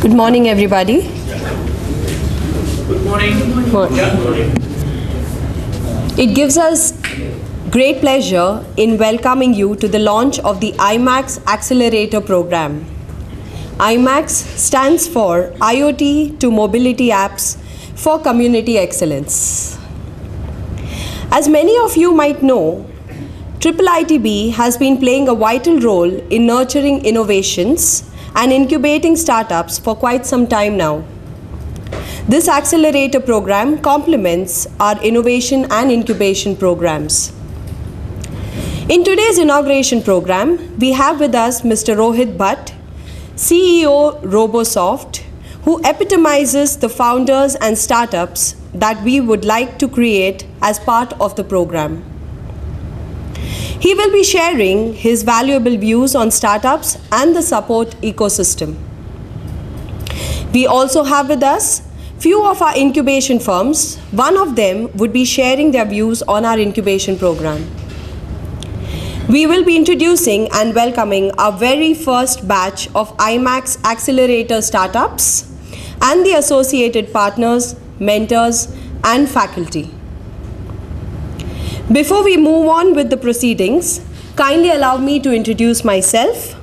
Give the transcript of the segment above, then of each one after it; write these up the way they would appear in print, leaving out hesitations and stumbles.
Good morning, everybody. Good morning. Good morning. It gives us great pleasure in welcoming you to the launch of the I-MACX Accelerator program. I-MACX stands for IoT to Mobility Apps for Community Excellence. As many of you might know, IIIT-B has been playing a vital role in nurturing innovations and incubating startups for quite some time now. This accelerator program complements our innovation and incubation programs. In today's inauguration program, we have with us Mr. Rohith Bhat, CEO Robosoft, who epitomizes the founders and startups that we would like to create as part of the program. He will be sharing his valuable views on startups and the support ecosystem. We also have with us few of our incubation firms. One of them would be sharing their views on our incubation program. We will be introducing and welcoming our very first batch of I-MACX Accelerator startups and the associated partners, mentors, and faculty. Before we move on with the proceedings, kindly allow me to introduce myself.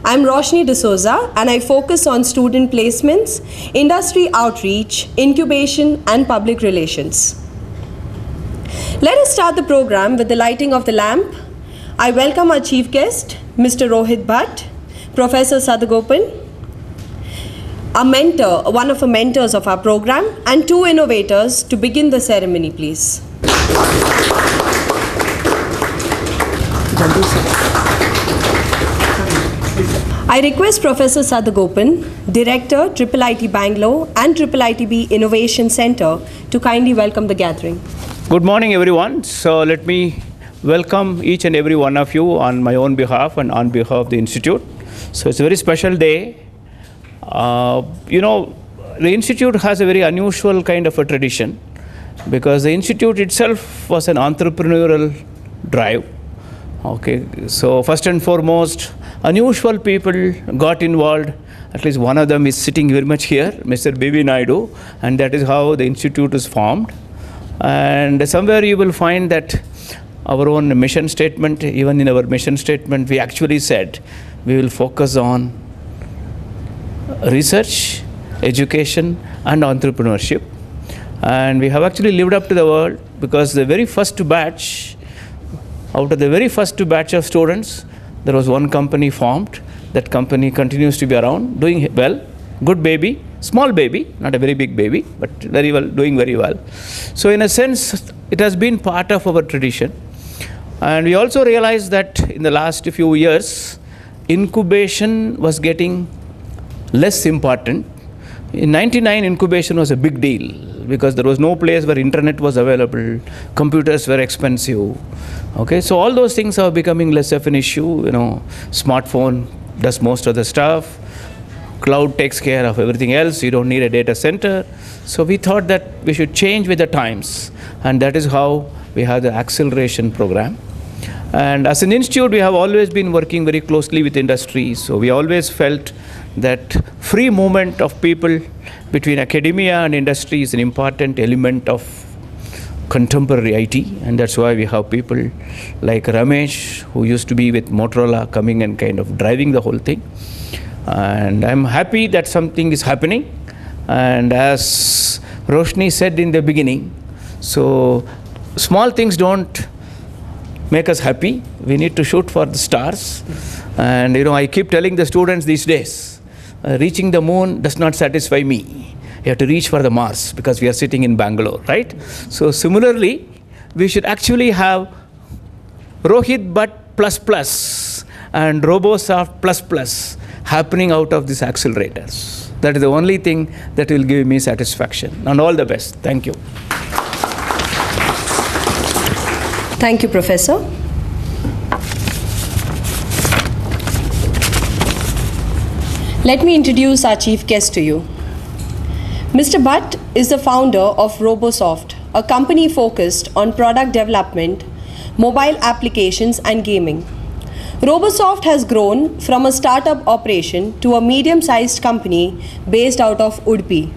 I'm Roshni D'Souza and I focus on student placements, industry outreach, incubation and public relations. Let us start the program with the lighting of the lamp. I welcome our chief guest, Mr. Rohith Bhat, Professor Sadagopan, a mentor, one of the mentors of our program, and two innovators to begin the ceremony, please. I request Professor Sadagopan, Director, IIIT-Bangalore and IIIT-B Innovation Center, to kindly welcome the gathering. Good morning, everyone. So let me welcome each and every one of you on my own behalf and on behalf of the Institute. So it's a very special day. The Institute has a very unusual kind of a tradition because the Institute itself was an entrepreneurial drive. Okay, so first and foremost, unusual people got involved. At least one of them is sitting very much here, Mr. B.V. Naidu, and that is how the Institute is formed. And somewhere you will find that our own mission statement, even in our mission statement, we actually said we will focus on research, education, and entrepreneurship. And we have actually lived up to the word because the very first batch, out of the very first batch of students, there was one company formed. That company continues to be around, doing well. Good baby, small baby, not a very big baby, but very well, doing very well. So in a sense, it has been part of our tradition. And we also realized that in the last few years, incubation was getting less important. In '99, incubation was a big deal because there was no place where internet was available, computers were expensive. Okay, so all those things are becoming less of an issue. Smartphone does most of the stuff. Cloud takes care of everything else. You don't need a data center. So we thought that we should change with the times. And that is how we have the acceleration program. And as an institute, we have always been working very closely with industry. So we always felt that free movement of people between academia and industry is an important element of contemporary IT, and that's why we have people like Ramesh, who used to be with Motorola, coming and kind of driving the whole thing. And I'm happy that something is happening. And as Roshni said in the beginning, so small things don't make us happy. We need to shoot for the stars. And I keep telling the students these days, reaching the moon does not satisfy me. You have to reach for the Mars because we are sitting in Bangalore, right? So similarly, we should actually have Rohith Bhat ++ and Robosoft ++ happening out of these accelerators. That is the only thing that will give me satisfaction. And all the best. Thank you. Thank you, Professor. Let me introduce our chief guest to you. Mr. Bhat is the founder of Robosoft, a company focused on product development, mobile applications, and gaming. Robosoft has grown from a startup operation to a medium-sized company based out of Udupi.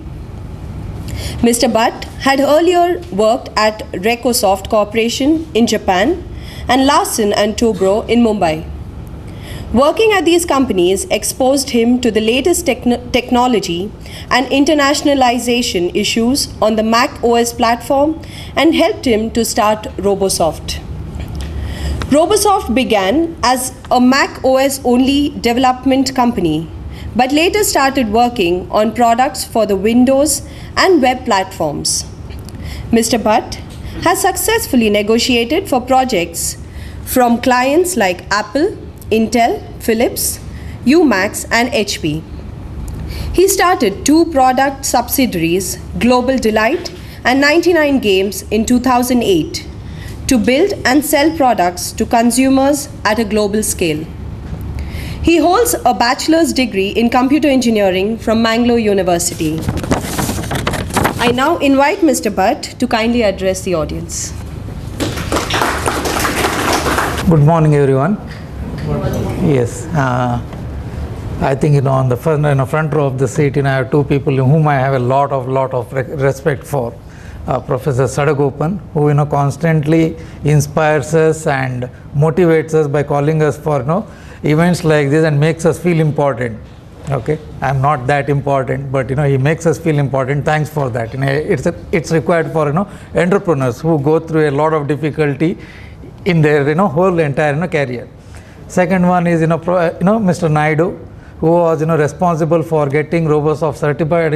Mr. Bhat had earlier worked at Robosoft Corporation in Japan and Larsen & Toubro in Mumbai. Working at these companies exposed him to the latest technology and internationalization issues on the Mac OS platform and helped him to start Robosoft. Robosoft began as a Mac OS only development company, but later started working on products for the Windows and web platforms. Mr. Bhat has successfully negotiated for projects from clients like Apple, Intel, Philips, I-MACX and HP. He started 2 product subsidiaries, Global Delight and 99 Games in 2008, to build and sell products to consumers at a global scale. He holds a bachelor's degree in computer engineering from Bangalore University. I now invite Mr. Bhat to kindly address the audience. Good morning, everyone. Yes, I think on the front row of the seat, I have 2 people whom I have a lot of respect for. Professor Sadagopan, who constantly inspires us and motivates us by calling us for events like this and makes us feel important. Okay, I'm not that important, but he makes us feel important. Thanks for that. It's required for entrepreneurs who go through a lot of difficulty in their whole entire career. Second one is Mr. Naidu, who was responsible for getting Robosoft certified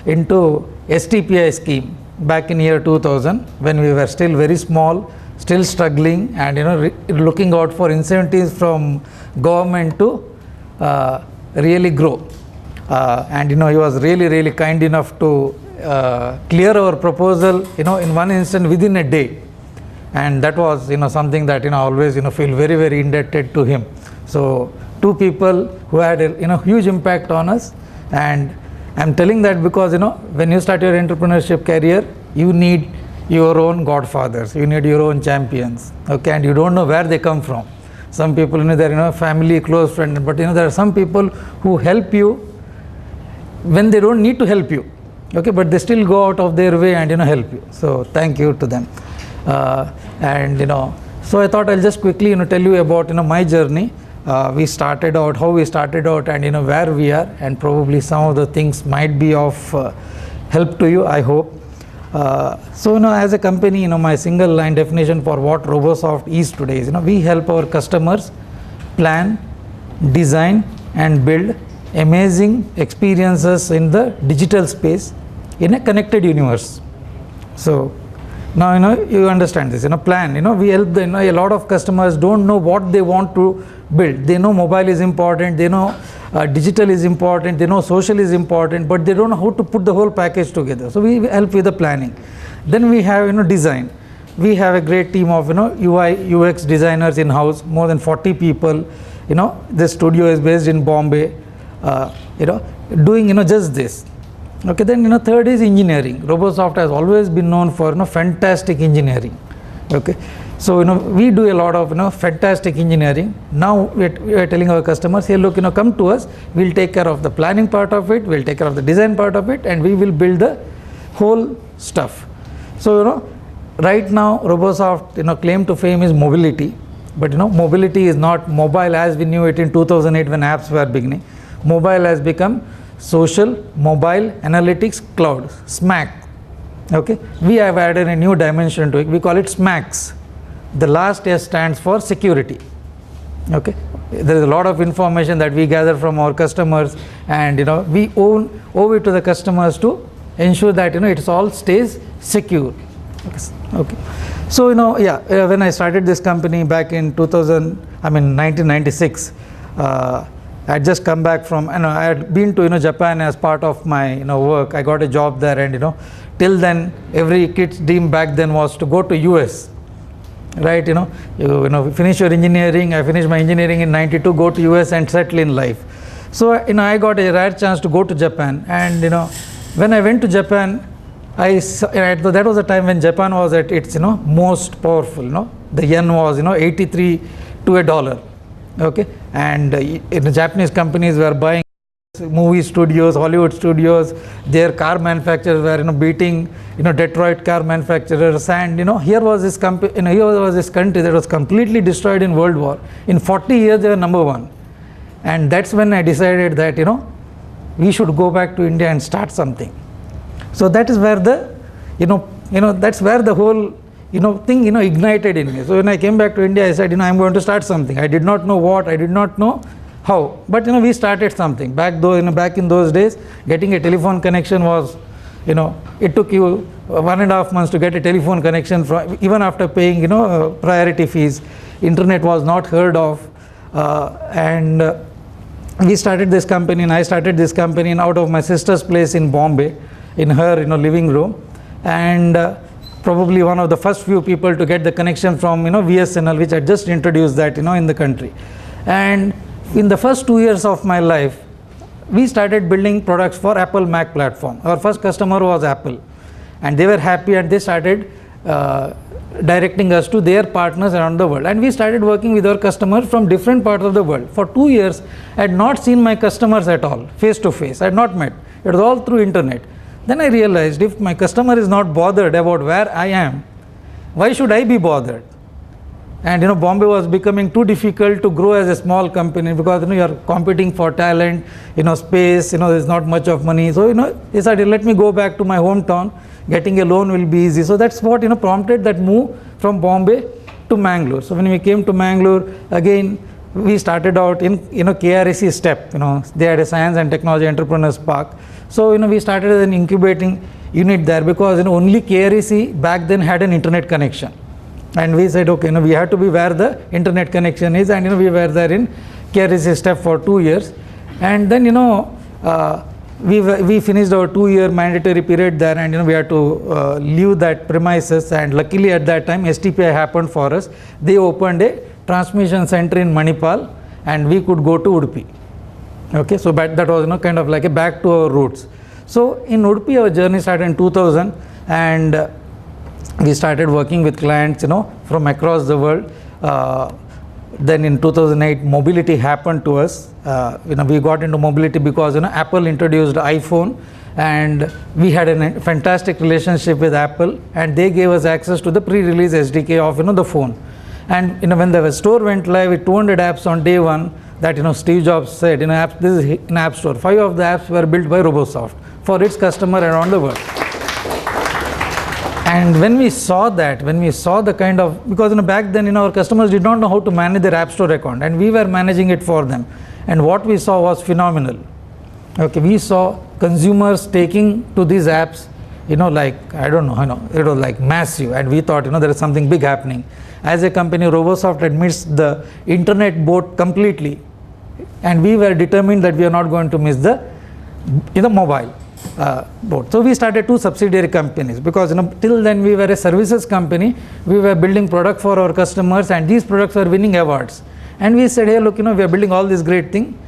into STPI scheme back in year 2000, when we were still very small, still struggling, and looking out for incentives from government to really grow. And he was really kind enough to clear our proposal in one instant within a day. And that was something that I always feel very indebted to him. So 2 people who had a huge impact on us. And I'm telling that because when you start your entrepreneurship career, you need your own godfathers, you need your own champions. Okay, and you don't know where they come from. Some people they're family, close friend, but there are some people who help you when they don't need to help you. Okay, but they still go out of their way and help you. So thank you to them. So I thought I'll just quickly tell you about my journey. How we started out, and where we are, and probably some of the things might be of help to you, I hope. So as a company, my single line definition for what Robosoft is today is we help our customers plan, design and build amazing experiences in the digital space in a connected universe. So now you understand this. Plan. We help a lot of customers don't know what they want to build. They know mobile is important. They know digital is important. They know social is important, but they don't know how to put the whole package together. So we help with the planning. Then we have design. We have a great team of UI UX designers in house. More than 40 people. The studio is based in Bombay. Doing just this. Okay, then third is engineering. Robosoft has always been known for fantastic engineering. Okay, so we do a lot of fantastic engineering. Now we are telling our customers, hey, look, come to us. We'll take care of the planning part of it. We'll take care of the design part of it, and we will build the whole stuff. So right now Robosoft claim to fame is mobility, but mobility is not mobile as we knew it in 2008 when apps were beginning. Mobile has become social, mobile, analytics, cloud, SMAC. Okay, we have added a new dimension to it. We call it SMACs. The last S stands for security. Okay, there is a lot of information that we gather from our customers, and we owe it to the customers to ensure that it all stays secure. Okay, so when I started this company back in 1996. I had just come back from, I had been to Japan as part of my work. I got a job there, and till then every kid's dream back then was to go to US, right? You finish your engineering. I finished my engineering in '92, go to US and settle in life. So I got a rare chance to go to Japan, and when I went to Japan, that was the time when Japan was at its most powerful. The yen was 83 to $1. Okay, and in the Japanese companies were buying movie studios, Hollywood studios, their car manufacturers were beating Detroit car manufacturers, and here was this here was this country that was completely destroyed in World War. In 40 years they were number one, and that's when I decided that we should go back to India and start something. So that is where the that's where the whole thing ignited in me. So when I came back to India, I said I'm going to start something. I did not know what, I did not know how, but we started something. Back in those days, getting a telephone connection was it took you 1.5 months to get a telephone connection, even after paying priority fees. Internet was not heard of, and we started this company, and I started this company out of my sister's place in Bombay, in her living room, and probably one of the first few people to get the connection from VSNL, which I just introduced that in the country. And in the first 2 years of my life, we started building products for Apple Mac platform. Our first customer was Apple, and they were happy, and they started directing us to their partners around the world. And we started working with our customers from different parts of the world. For 2 years, I had not seen my customers at all, face to face. I had not met. It was all through internet. Then I realized, if my customer is not bothered about where I am, why should I be bothered? And Bombay was becoming too difficult to grow as a small company, because you are competing for talent, space, there's not much of money. So they decided, let me go back to my hometown. Getting a loan will be easy. So that's what prompted that move from Bombay to Bangalore. So when we came to Bangalore, again we started out in KREC STEP. They had a Science and Technology Entrepreneurs Park. So we started as an incubating unit there, because only KREC back then had an internet connection. And we said, okay, we have to be where the internet connection is, and we were there in KREC STEP for 2 years. And then we finished our 2-year mandatory period there, and we had to leave that premises. And luckily at that time STPI happened for us. They opened a transmission center in Manipal, and we could go to Udupi. Okay, so that was kind of like a back to our roots. So in Udupi our journey started in 2000, and we started working with clients from across the world. Then in 2008 mobility happened to us. We got into mobility because Apple introduced iPhone, and we had a fantastic relationship with Apple, and they gave us access to the pre-release SDK of the phone. And when the store went live with 200 apps on day one, that Steve Jobs said, this is an app store. 5 of the apps were built by Robosoft for its customer around the world. And when we saw the kind of, because back then our customers did not know how to manage their app store account, and we were managing it for them. And what we saw was phenomenal. Okay, we saw consumers taking to these apps, like, I don't know, it was like massive, and we thought, there is something big happening. As a company, Robosoft had missed the internet boat completely, and we were determined that we are not going to miss the mobile boat. So we started 2 subsidiary companies, because till then we were a services company. We were building product for our customers, and these products were winning awards. And we said, hey, look, we are building all this great thing.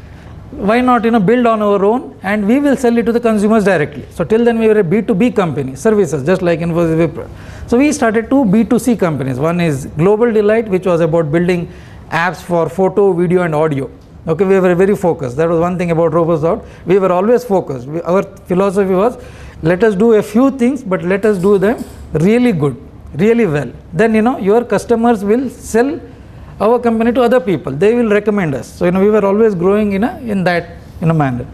Why not build on our own, and we will sell it to the consumers directly. So till then we were a B2B company, services, just like Infosys Wipro. So we started 2 B2C companies. One is Global Delight, which was about building apps for photo, video and audio. Okay, we were very focused. That was one thing about Robosoft. We were always focused. Our philosophy was, let us do a few things, but let us do them really good, really well. Then your customers will sell our company to other people. They will recommend us. So we were always growing in that manner.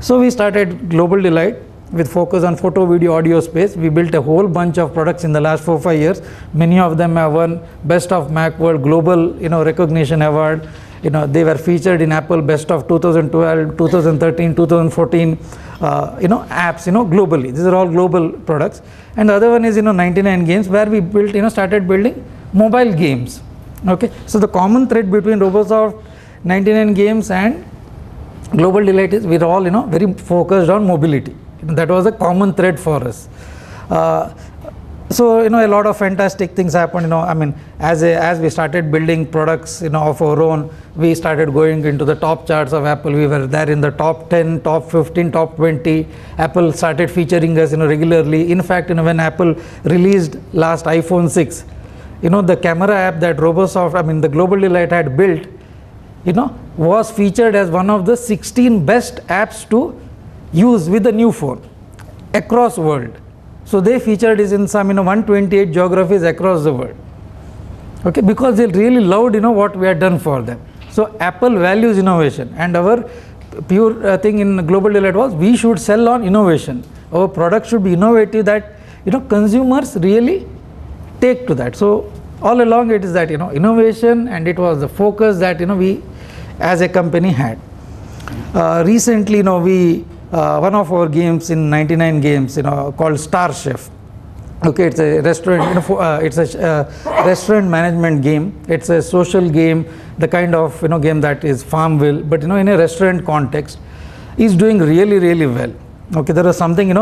So we started Global Delight with focus on photo, video, audio space. We built a whole bunch of products in the last 4-5 years. Many of them have won Best of Macworld Global recognition award. They were featured in Apple Best of 2012, 2013, 2014 apps globally. These are all global products. And the other one is 99 Games, where we built started building mobile games. Okay, so the common thread between Robosoft, 99 Games and Global Delight is we're all very focused on mobility. That was a common thread for us. So a lot of fantastic things happened. As we started building products of our own, we started going into the top charts of Apple. We were there in the top 10, top 15, top 20. Apple started featuring us regularly. In fact, when Apple released last iPhone 6, the camera app that Robosoft, the Global Delight had built, was featured as one of the 16 best apps to use with the new phone across world. So they featured is in some 128 geographies across the world. Okay, because they really loved what we had done for them. So Apple values innovation, and our pure thing in Global Delight was we should sell on innovation. Our product should be innovative that consumers really take to that. So all along it is that innovation, and it was the focus that we as a company had. Recently we one of our games in 99 games called Star Chef. Okay, it's a restaurant, it's a restaurant management game. It's a social game, the kind of game that is Farmville, but in a restaurant context, is doing really, really well. Okay, there was something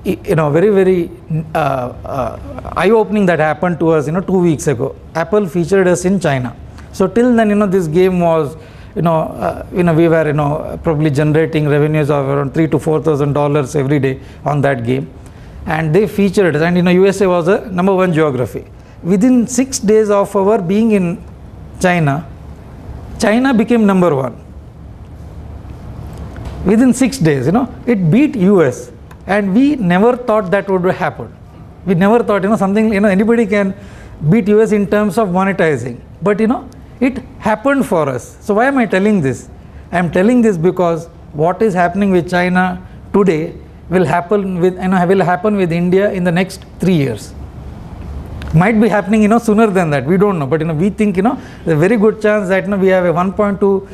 very, very eye-opening that happened to us 2 weeks ago. Apple featured us in China. So till then this game was we were probably generating revenues of around $3,000 to $4,000 every day on that game. And they featured us, and USA was a #1 geography. Within 6 days of our being in China became #1. Within 6 days, it beat US, and we never thought that would happen. We never thought something anybody can beat US in terms of monetizing, but it happened for us. So why am I telling this? I am telling this because what is happening with China today will happen with India in the next 3 years. Might be happening sooner than that, we don't know, but we think there's a very good chance that we have a 1.2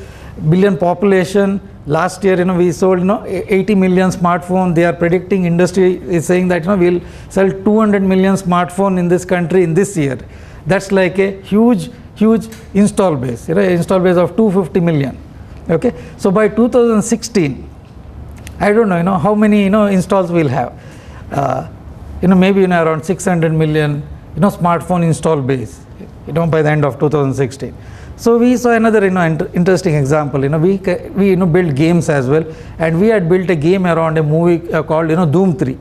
billion population. Last year we sold 80 million smartphones. They are predicting, industry is saying that we'll sell 200 million smartphone in this country in this year. That's like a huge install base, install base of 250 million. Okay, so by 2016 I don't know how many installs we'll have. Maybe around 600 million smartphone install base by the end of 2016. So we saw another interesting example. We built games as well, and we had built a game around a movie called Doom 3.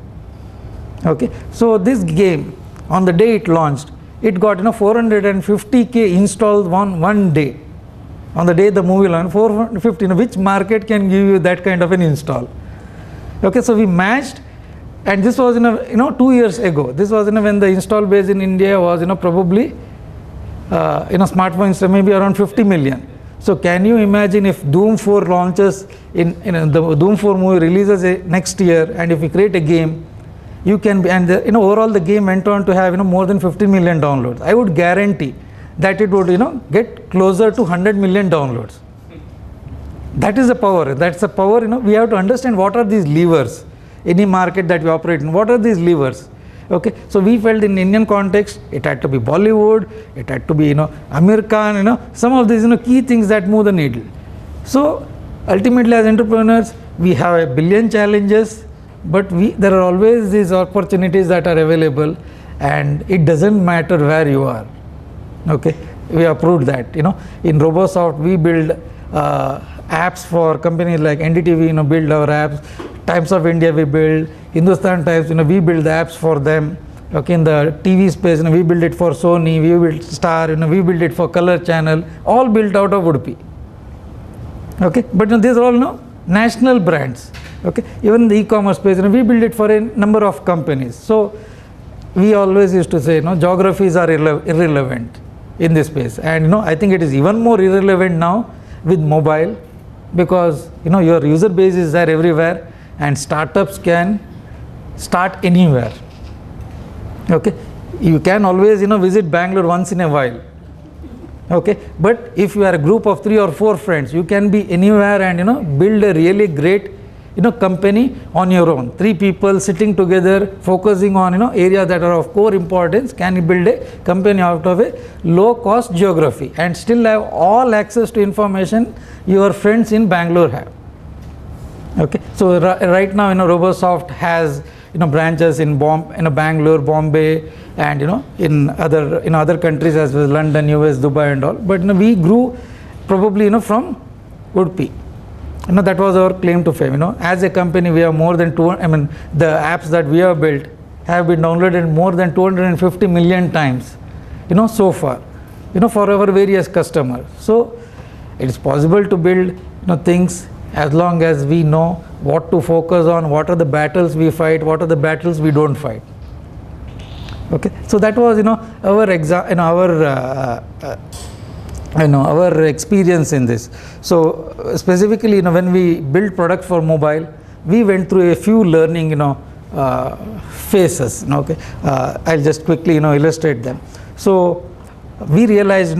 Okay, so this game, on the day it launched, it got 450k installs one day. On the day the movie launched, 450. Which market can give you that kind of an install? Okay, so we matched, and this was 2 years ago. This was when the install base in India was probably smartphones maybe around 50 million. So can you imagine if Doom 4 launches in the Doom 4 movie releases next year, and if we create a game, you can be, and overall the game went on to have more than 50 million downloads. I would guarantee that it would get closer to 100 million downloads. That is the power. That's the power. We have to understand what are these levers. Any market that we operate in, what are these levers? Okay, so we felt in Indian context, it had to be Bollywood, it had to be Amir Khan, some of these key things that move the needle. So ultimately, as entrepreneurs, we have a billion challenges, but there are always these opportunities that are available, and it doesn't matter where you are. Okay, we have proved that. In Robosoft, we build apps for companies like NDTV, build our apps. Times of India we build, Hindustan Times, we build the apps for them. Okay, in the TV space, we build it for Sony, we build Star, we build it for Color Channel, all built out of Udupi. Okay, but these are all national brands. Okay, even the e-commerce space, we build it for a number of companies. So we always used to say, geographies are irrelevant in this space, and I think it is even more irrelevant now with mobile, because your user base is there everywhere, and startups can start anywhere. Okay, you can always visit Bangalore once in a while. Okay, but if you are a group of 3 or 4 friends, you can be anywhere and build a really great company on your own. 3 people sitting together, focusing on areas that are of core importance, can build a company out of a low cost geography and still have all access to information your friends in Bangalore have. Okay, so right now Robosoft has branches in Bangalore, Bombay, and in other countries as well, London, US, Dubai, and all. But we grew probably from Udupi. That was our claim to fame. As a company, we have more than the apps that we have built have been downloaded more than 250 million times, so far, for our various customers. So It is possible to build things as long as we know what to focus on, what are the battles we fight, what are the battles we don't fight. Okay, so that was our experience in this. So specifically, when we build product for mobile, we went through a few learning phases. Okay, I'll just quickly illustrate them. So we realized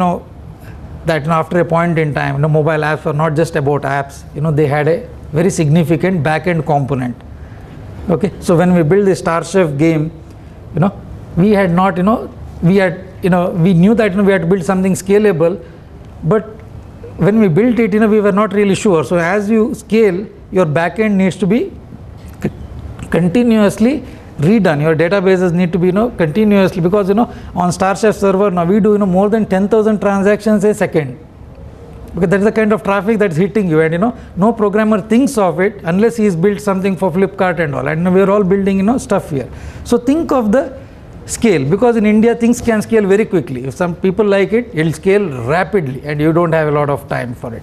that after a point in time, mobile apps were not just about apps. They had a very significant back-end component. Okay, so when we built the Star Chef game, we had not, we knew that we had to build something scalable, but when we built it, we were not really sure. So as you scale, your backend needs to be continuously redone. Your databases need to be continuously, because on Star Chef server now we do more than 10,000 transactions a second. Because that is the kind of traffic that's hitting you, and no programmer thinks of it unless he's built something for Flipkart and all. And we're all building stuff here. So think of the scale, because in India things can scale very quickly. If some people like it, it'll scale rapidly and you don't have a lot of time for it.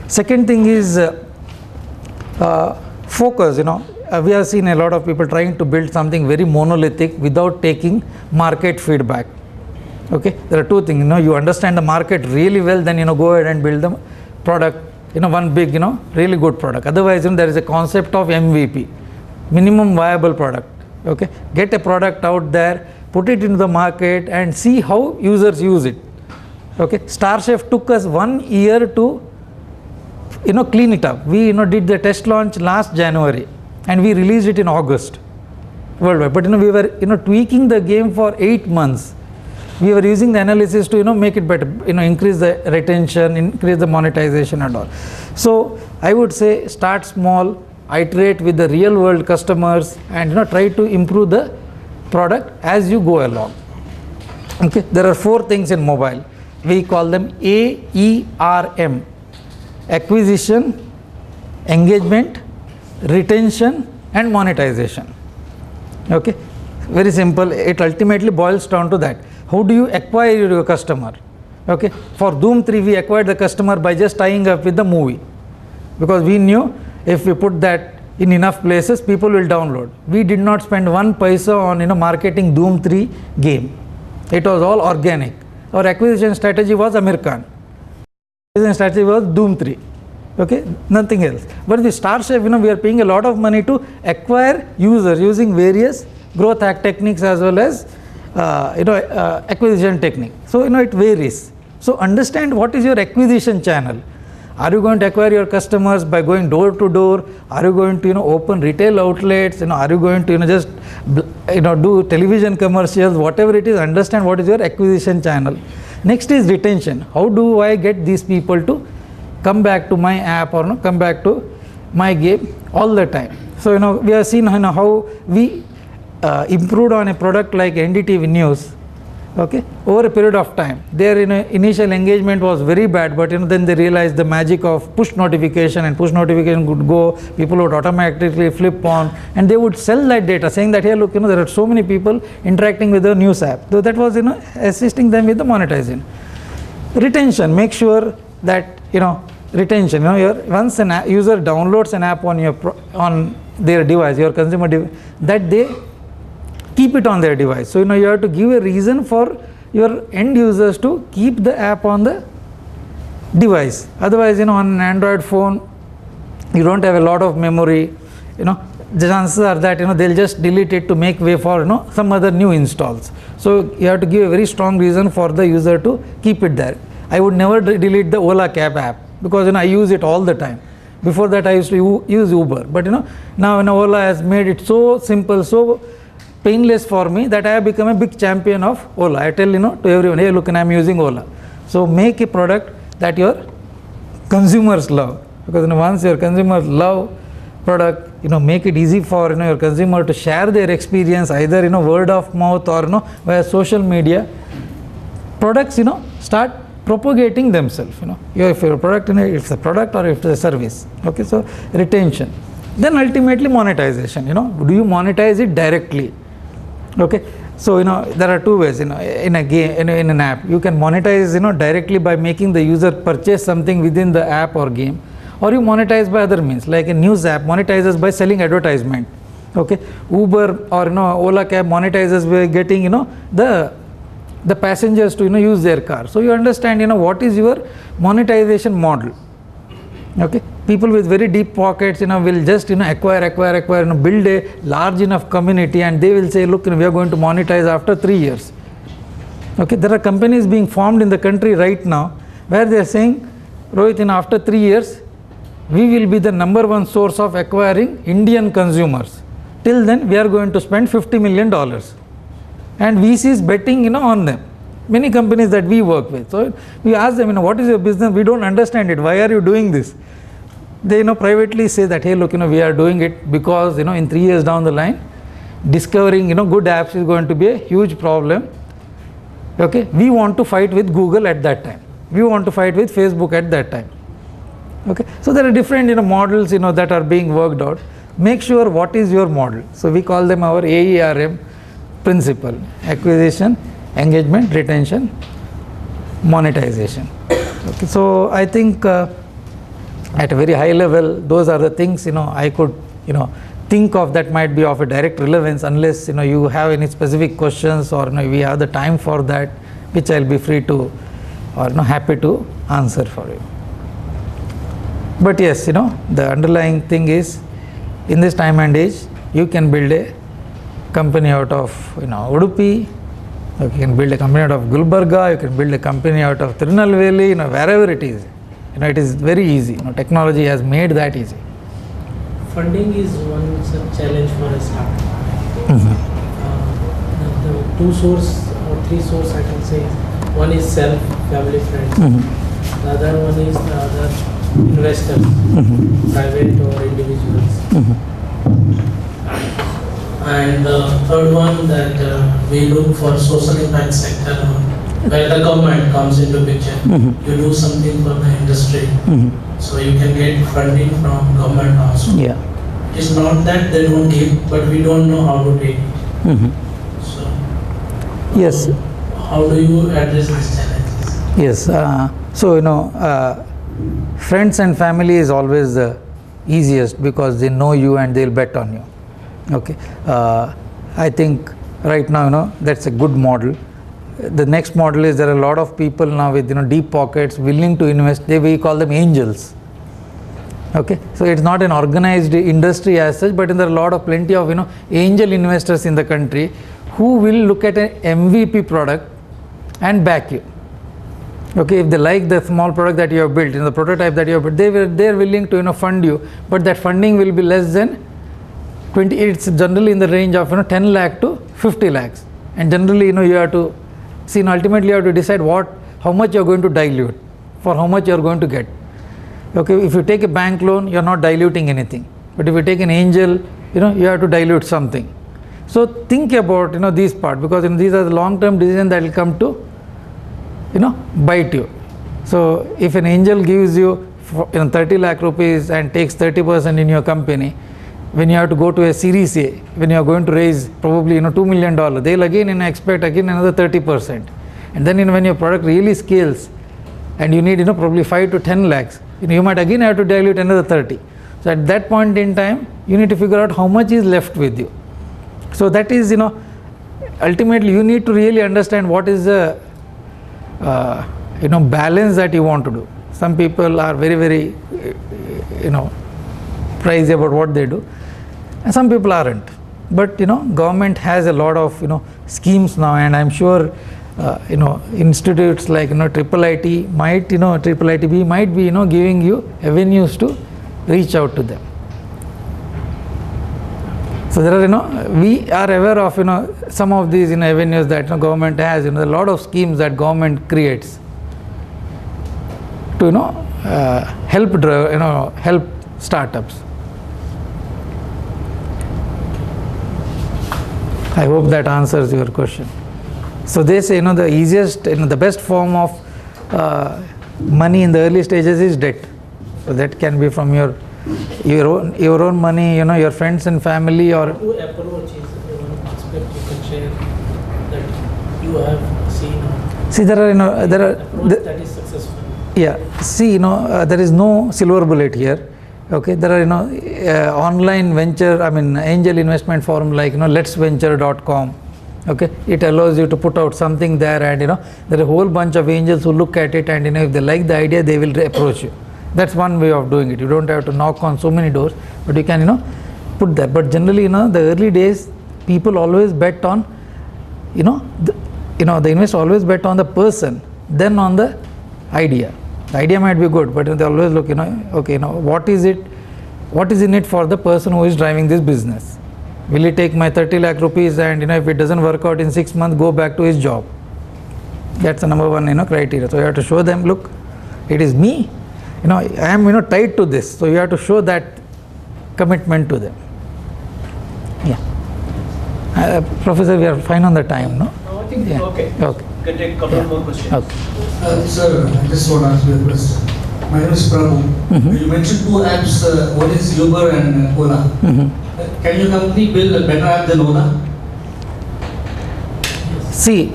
Second thing is focus. We have seen a lot of people trying to build something very monolithic without taking market feedback. Okay, there are two things. You understand the market really well, then go ahead and build the product, one big really good product. Otherwise there is a concept of MVP, minimum viable product. Okay, get a product out there, put it into the market and see how users use it. Okay, Star Chef took us 1 year to clean it up. We did the test launch last January and we released it in August worldwide. But we were tweaking the game for 8 months. We were using the analysis to make it better, increase the retention, increase the monetization and all. So I would say start small, iterate with the real world customers, and try to improve the product as you go along. Okay, there are 4 things in mobile. We call them AERM: acquisition, engagement, retention and monetization. Okay, very simple. It ultimately boils down to that. How do you acquire your customer? Okay, for Doom 3 we acquired the customer by just tying up with the movie, because we knew if we put that in enough places, people will download. We did not spend 1 paisa on marketing Doom 3 game. It was all organic. Our acquisition strategy was American. Acquisition strategy was Doom 3. Okay, nothing else. But with Star Chef, we are paying a lot of money to acquire users using various growth hack techniques as well as acquisition technique. So it varies. So understand what is your acquisition channel. Are you going to acquire your customers by going door to door? Are you going to open retail outlets? Are you going to just do television commercials? Whatever it is, understand what is your acquisition channel. Next is retention. How do I get these people to come back to my app or come back to my game all the time? So we have seen how we improved on a product like NDTV News. Okay, over a period of time, their initial engagement was very bad, but then they realized the magic of push notification, and push notification would go, people would automatically flip on, and they would sell that data, saying that here, look, there are so many people interacting with the news app. So that was assisting them with the monetizing. Retention, make sure that retention, once a user downloads an app on their device, your consumer device, that they keep it on their device. So you have to give a reason for your end users to keep the app on the device. Otherwise, on an Android phone, you don't have a lot of memory. The chances are that they'll just delete it to make way for some other new installs. So you have to give a very strong reason for the user to keep it there. I would never delete the Ola cab app, because I use it all the time. Before that I used to use Uber, but now Ola has made it so simple, so painless for me, that I have become a big champion of Ola. I tell to everyone, hey, look, I'm using Ola. So make a product that your consumers love, because once your consumers love product, make it easy for your consumer to share their experience, either word of mouth or via social media. Products start propagating themselves. If your product, if it's a product or if it's a service. Okay, so retention. Then ultimately monetization. Do you monetize it directly? Okay, So there are two ways. In a game, in an app, you can monetize directly by making the user purchase something within the app or game, or you monetize by other means. Like a news app monetizes by selling advertisement. Okay, Uber or Ola cab monetizes by getting the passengers to use their car. So you understand what is your monetization model. Okay, people with very deep pockets will just acquire, build a large enough community, and they will say, look, we are going to monetize after 3 years. Okay, there are companies being formed in the country right now where they are saying, Rohith, after 3 years we will be the number one source of acquiring Indian consumers. Till then we are going to spend $50 million, and VCs betting on them. Many companies that we work with. So we ask them, what is your business? We don't understand it. Why are you doing this? They privately say that, hey, look, we are doing it because in 3 years down the line, discovering good apps is going to be a huge problem. Okay, we want to fight with Google at that time. We want to fight with Facebook at that time. Okay, so there are different models that are being worked out. Make sure what is your model. So we call them our AERM principle: acquisition, engagement, retention, monetization. Okay, so I think at a very high level, those are the things I could think of that might be of a direct relevance, unless you have any specific questions, or we have the time for that, which I'll be free to or happy to answer for you. But yes, the underlying thing is, in this time and age, you can build a company out of Udupi. You can build a company out of Gulbarga, you can build a company out of Tirunelveli, wherever it is. It is very easy. Technology has made that easy. Funding is one such challenge for a startup. The two source or three source I can say, one is self, family, friends. The other one is the other investors, private or individuals. And the third one that we look for social impact sector, where the government comes into picture. You do something for the industry, so you can get funding from government also. Yeah. It's not that they don't give, but we don't know how to take it. So yes. How do you address these challenges? Yes. So friends and family is always the easiest, because they know you and they'll bet on you. Okay, I think right now that's a good model. The next model is, there are a lot of people now with deep pockets willing to invest. We call them angels. Okay, so it's not an organized industry as such, but there are plenty of angel investors in the country who will look at an MVP product and back you. Okay, if they like the small product that you have built, the prototype that you have built, they're willing to fund you, but that funding will be less than 20. It's generally in the range of 10 lakh to 50 lakhs, and generally you have to see, ultimately you have to decide how much you are going to dilute, for how much you are going to get. Okay, if you take a bank loan, you are not diluting anything, but if you take an angel, you have to dilute something. So think about these parts, because these are the long-term decisions that will come to bite you. So if an angel gives you 30 lakh rupees and takes 30% in your company, when you have to go to a series A, when you are going to raise probably $2 million, they'll again expect another 30%. And then when your product really scales and you need probably 5 to 10 lakhs, you might again have to dilute another 30. So at that point in time, you need to figure out how much is left with you. So that is ultimately you need to really understand what is the balance that you want to do. Some people are very, very crazy about what they do, and some people aren't. But government has a lot of schemes now, and I'm sure institutes like IIIT might IIIT-B might be giving you avenues to reach out to them. So there are we are aware of some of these avenues that government has. There are a lot of schemes that government creates to help startups. I hope that answers your question. So they say the easiest, the best form of money in the early stages is debt. So that can be from your own money, your friends and family, or To approach is one aspect you can share. you have seen? See, there are, That is successful. yeah, see, there is no silver bullet here. Okay, there are, online venture, angel investment forum like, letsventure.com. Okay, it allows you to put out something there, and, there are a whole bunch of angels who look at it, and, if they like the idea, they will approach you. That's one way of doing it. You don't have to knock on so many doors, but you can, put that. But generally, the early days, people always bet on, the investors always bet on the person, then on the idea. The idea might be good, but they always look, okay, what is in it for the person who is driving this business? Will he take my 30 lakh rupees and, if it doesn't work out in 6 months, go back to his job? That's the number one, criteria. So you have to show them, look, it is me, I am, tied to this. So you have to show that commitment to them. Yeah. Professor, we are fine on the time, no? No, I think Yeah. okay. Okay. You can take a couple more questions. Okay. Sir, I just want to ask you a question. My name is Prabhu. You mentioned two apps, one is Uber and Ola. Can your company build a better app than Ola? See,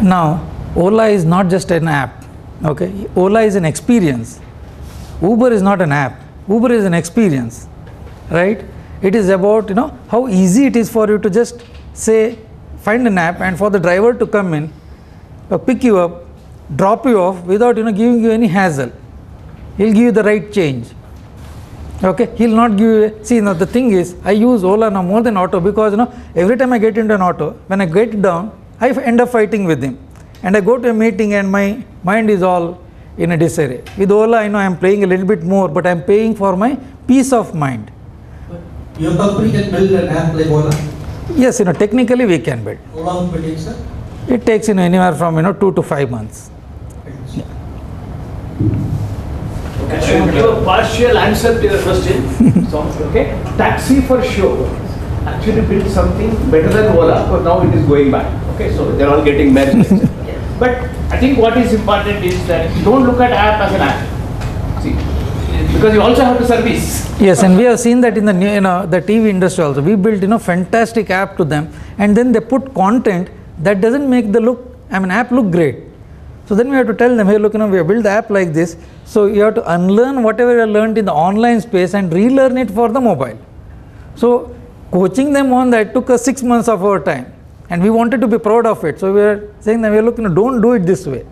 now, Ola is not just an app, okay? Ola is an experience. Uber is not an app. Uber is an experience, right? It is about, how easy it is for you to just say, find an app, and for the driver to come in, pick you up, drop you off without, giving you any hassle. He'll give you the right change. Okay, he'll not give you. See, now the thing is, I use Ola now more than auto because, every time I get into an auto, when I get down, I end up fighting with him. And I go to a meeting and my mind is all in a disarray. With Ola, I know I'm paying a little bit more, but I'm paying for my peace of mind. Your company can build an app like Ola? Yes, technically we can build. How long will it take, sir? It takes, anywhere from, 2 to 5 months. Okay, I will give a partial answer to your question. So, okay, taxi for sure actually built something better than Ola, but now it is going back. Okay, so they're all getting merged. But I think what is important is that you don't look at app as an app. See, because you also have to service. Yes, and we have seen that in the the TV industry also. We built fantastic app to them, and then they put content that doesn't make the app look great. So then we have to tell them, hey, look, we have built the app like this. So you have to unlearn whatever you learned in the online space and relearn it for the mobile. So coaching them on that took us 6 months of our time, and we wanted to be proud of it. So we are saying that, look, don't do it this way.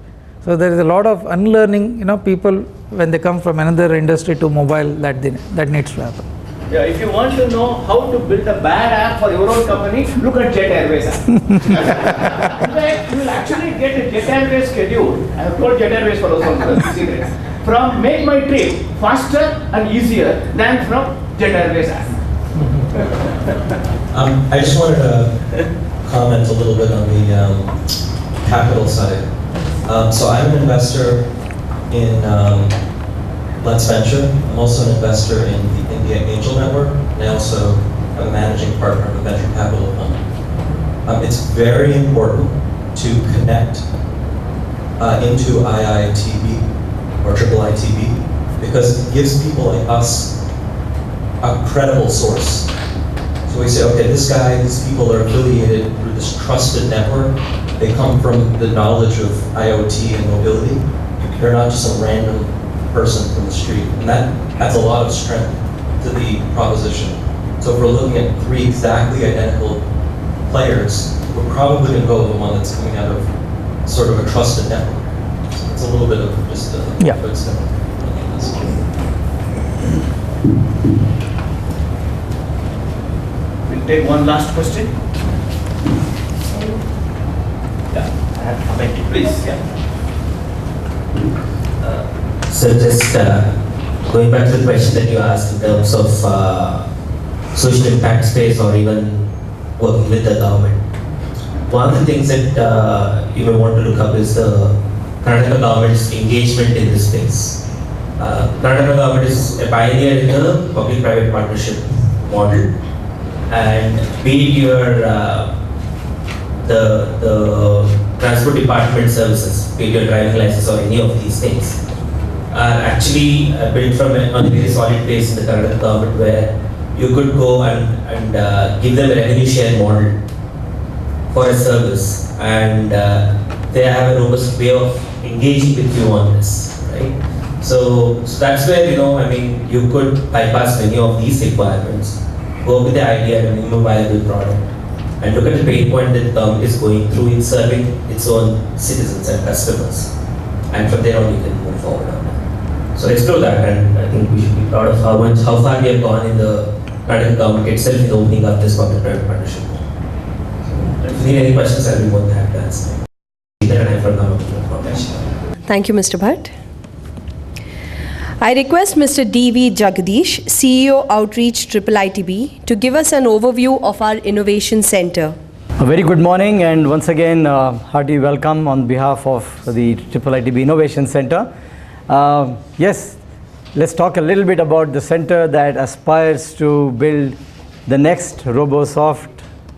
So there is a lot of unlearning, people when they come from another industry to mobile that needs to happen. Yeah, if you want to know how to build a bad app for your own company, look at Jet Airways app. In fact, you will actually get a Jet Airways schedule. I have told Jet Airways for also secret. From Make My Trip faster and easier than from Jet Airways app. I just wanted to comment a little bit on the capital side. So I'm an investor in Let's Venture. I'm also an investor in the India Angel Network, and I also am a managing partner of a venture capital fund. It's very important to connect into IIIT-B or IIIT-B because it gives people like us a credible source. So we say, okay, these people are affiliated through this trusted network. They come from the knowledge of IoT and mobility. They're not just some random person from the street. And that adds a lot of strength to the proposition. So if we're looking at 3 exactly identical players, we're probably going to go with the one that's coming out of sort of a trusted network. So it's a little bit of just a footstep. We'll take one last question. Yeah, thank you. Please. Yeah. So just going back to the question that you asked in terms of social impact space or even working with the government. One of the things that you may want to look up is the Karnataka government's engagement in this space. Karnataka government is a pioneer in the public-private partnership model, and be it your the transport department services, be it your driving license or any of these things, are actually built from on a very solid base in the Karnataka government, where you could go and give them a revenue share model for a service, and they have a robust way of engaging with you on this, right? So that's where, I mean, you could bypass many of these requirements, go with the idea of a minimum viable product, and look at the pain point that the government is going through in serving its own citizens and customers. And from there on, you can move forward on that. So explore that, and I think we should be proud of how far we have gone in the current government itself in opening up this public-private partnership. So if you need any questions, I'll be more than happy to answer. And I forgot about Thank you, Mr. Bhat. I request Mr. D.V. Jagdish, CEO Outreach IIIT-B, to give us an overview of our Innovation Center. A very good morning, and once again, hearty welcome on behalf of the IIIT-B Innovation Center. Yes, let's talk a little bit about the center that aspires to build the next Robosoft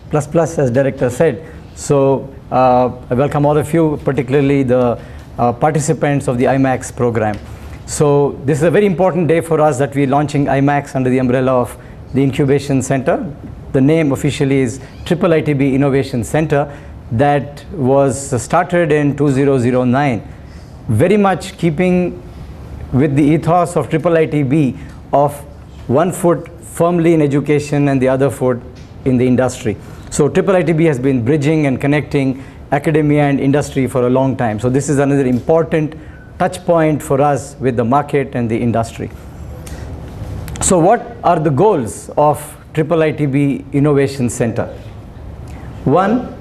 ++, as Director said. So I welcome all of you, particularly the participants of the I-MACX program. So this is a very important day for us that we're launching I-MACX under the umbrella of the Incubation Center. The name officially is IIIT-B Innovation Center, that was started in 2009, very much keeping with the ethos of IIIT-B of one foot firmly in education and the other foot in the industry. So IIIT-B has been bridging and connecting academia and industry for a long time. So this is another important touch point for us with the market and the industry. So what are the goals of IIIT-B Innovation Center? One,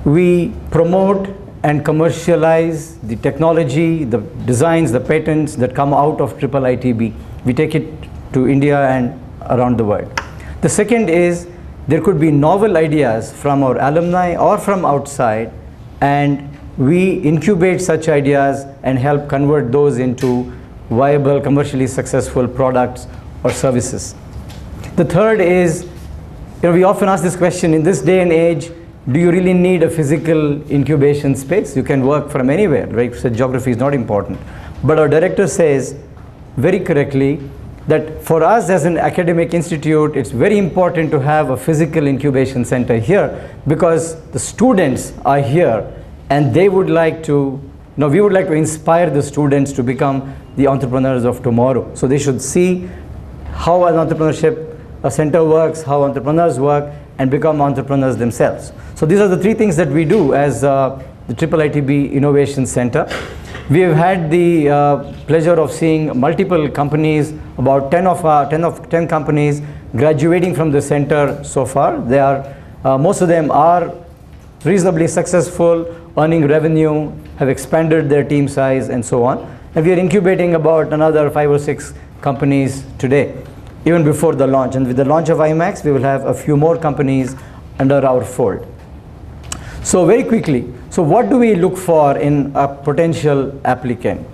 we promote and commercialize the technology, the designs, the patents that come out of IIIT-B. We take it to India and around the world. The second is there could be novel ideas from our alumni or from outside, and we incubate such ideas and help convert those into viable, commercially successful products or services. The third is, we often ask this question, in this day and age, do you really need a physical incubation space? You can work from anywhere, right? So geography is not important. But our director says very correctly that for us as an academic institute, it's very important to have a physical incubation center here, because the students are here and they would like to, we would like to inspire the students to become the entrepreneurs of tomorrow. So they should see how an entrepreneurship center works, how entrepreneurs work, and become entrepreneurs themselves. So these are the three things that we do as the IIIT-B Innovation Center. We have had the pleasure of seeing multiple companies, about 10 companies graduating from the center so far. They are, most of them are reasonably successful, earning revenue, have expanded their team size, and so on. And we are incubating about another 5 or 6 companies today, even before the launch. And with the launch of I-MACX, we will have a few more companies under our fold. So very quickly, so what do we look for in a potential applicant?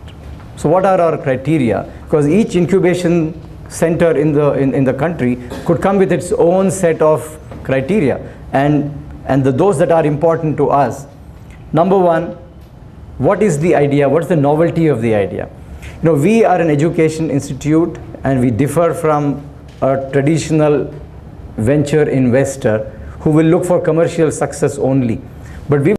So what are our criteria? Because each incubation center in the country could come with its own set of criteria, and those that are important to us. Number one, what is the idea? What's the novelty of the idea? We are an education institute, and we differ from a traditional venture investor who will look for commercial success only. But we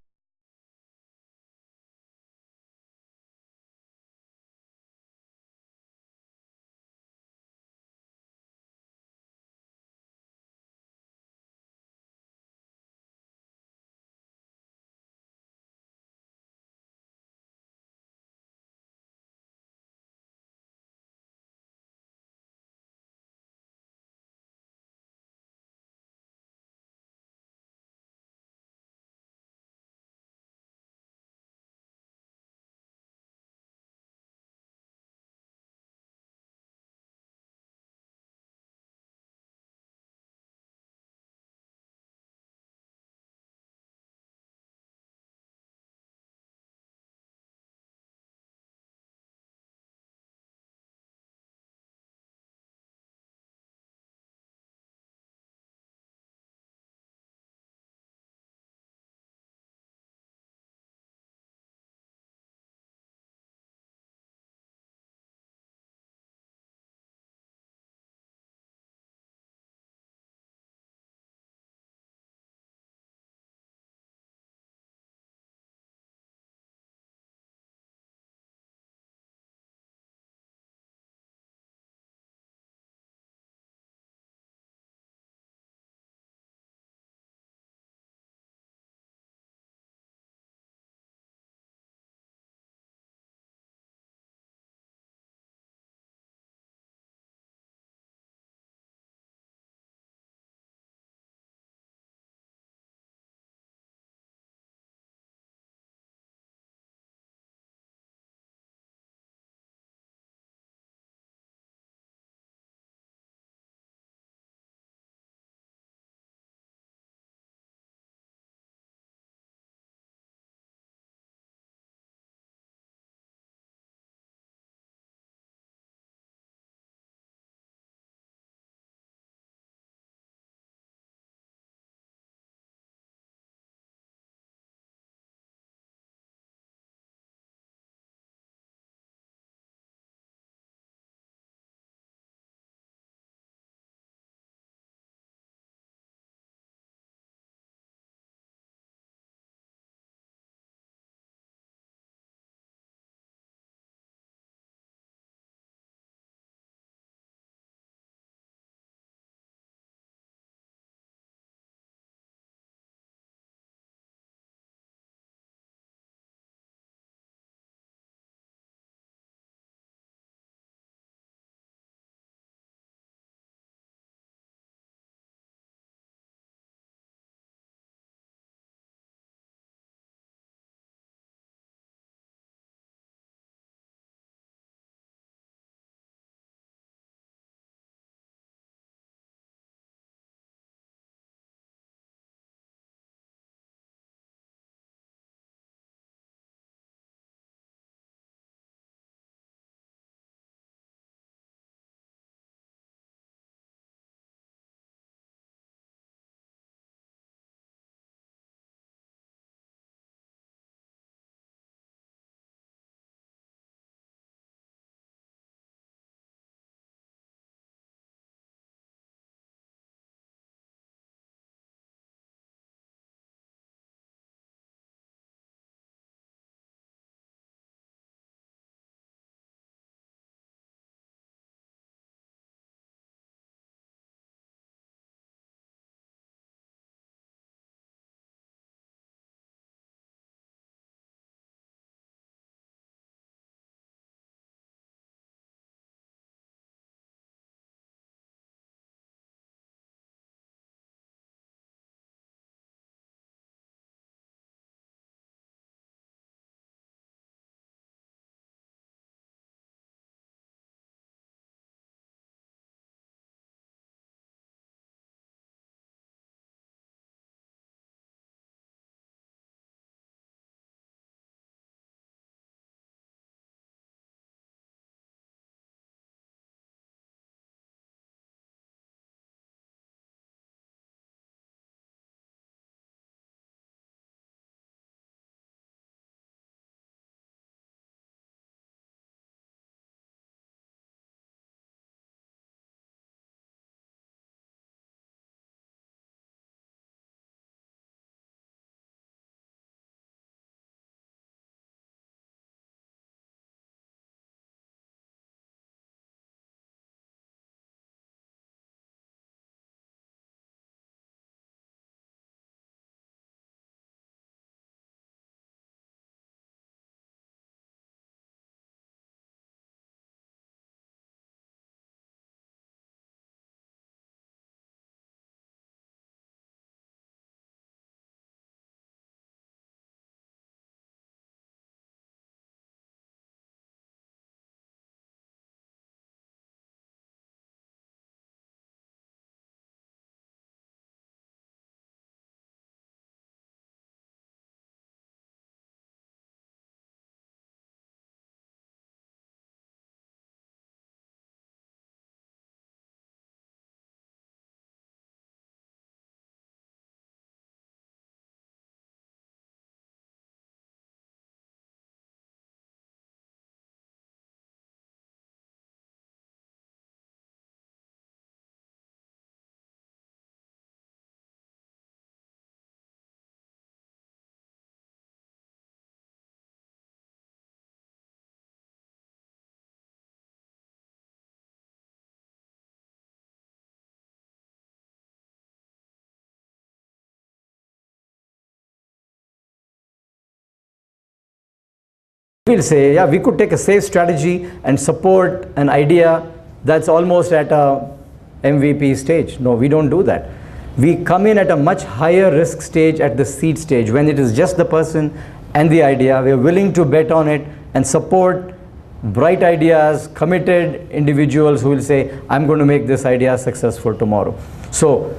We'll say, yeah, we could take a safe strategy and support an idea that's almost at a MVP stage. No, we don't do that. We come in at a much higher risk stage, at the seed stage, when it is just the person and the idea. We're willing to bet on it and support bright ideas, committed individuals who will say, I'm going to make this idea successful tomorrow. So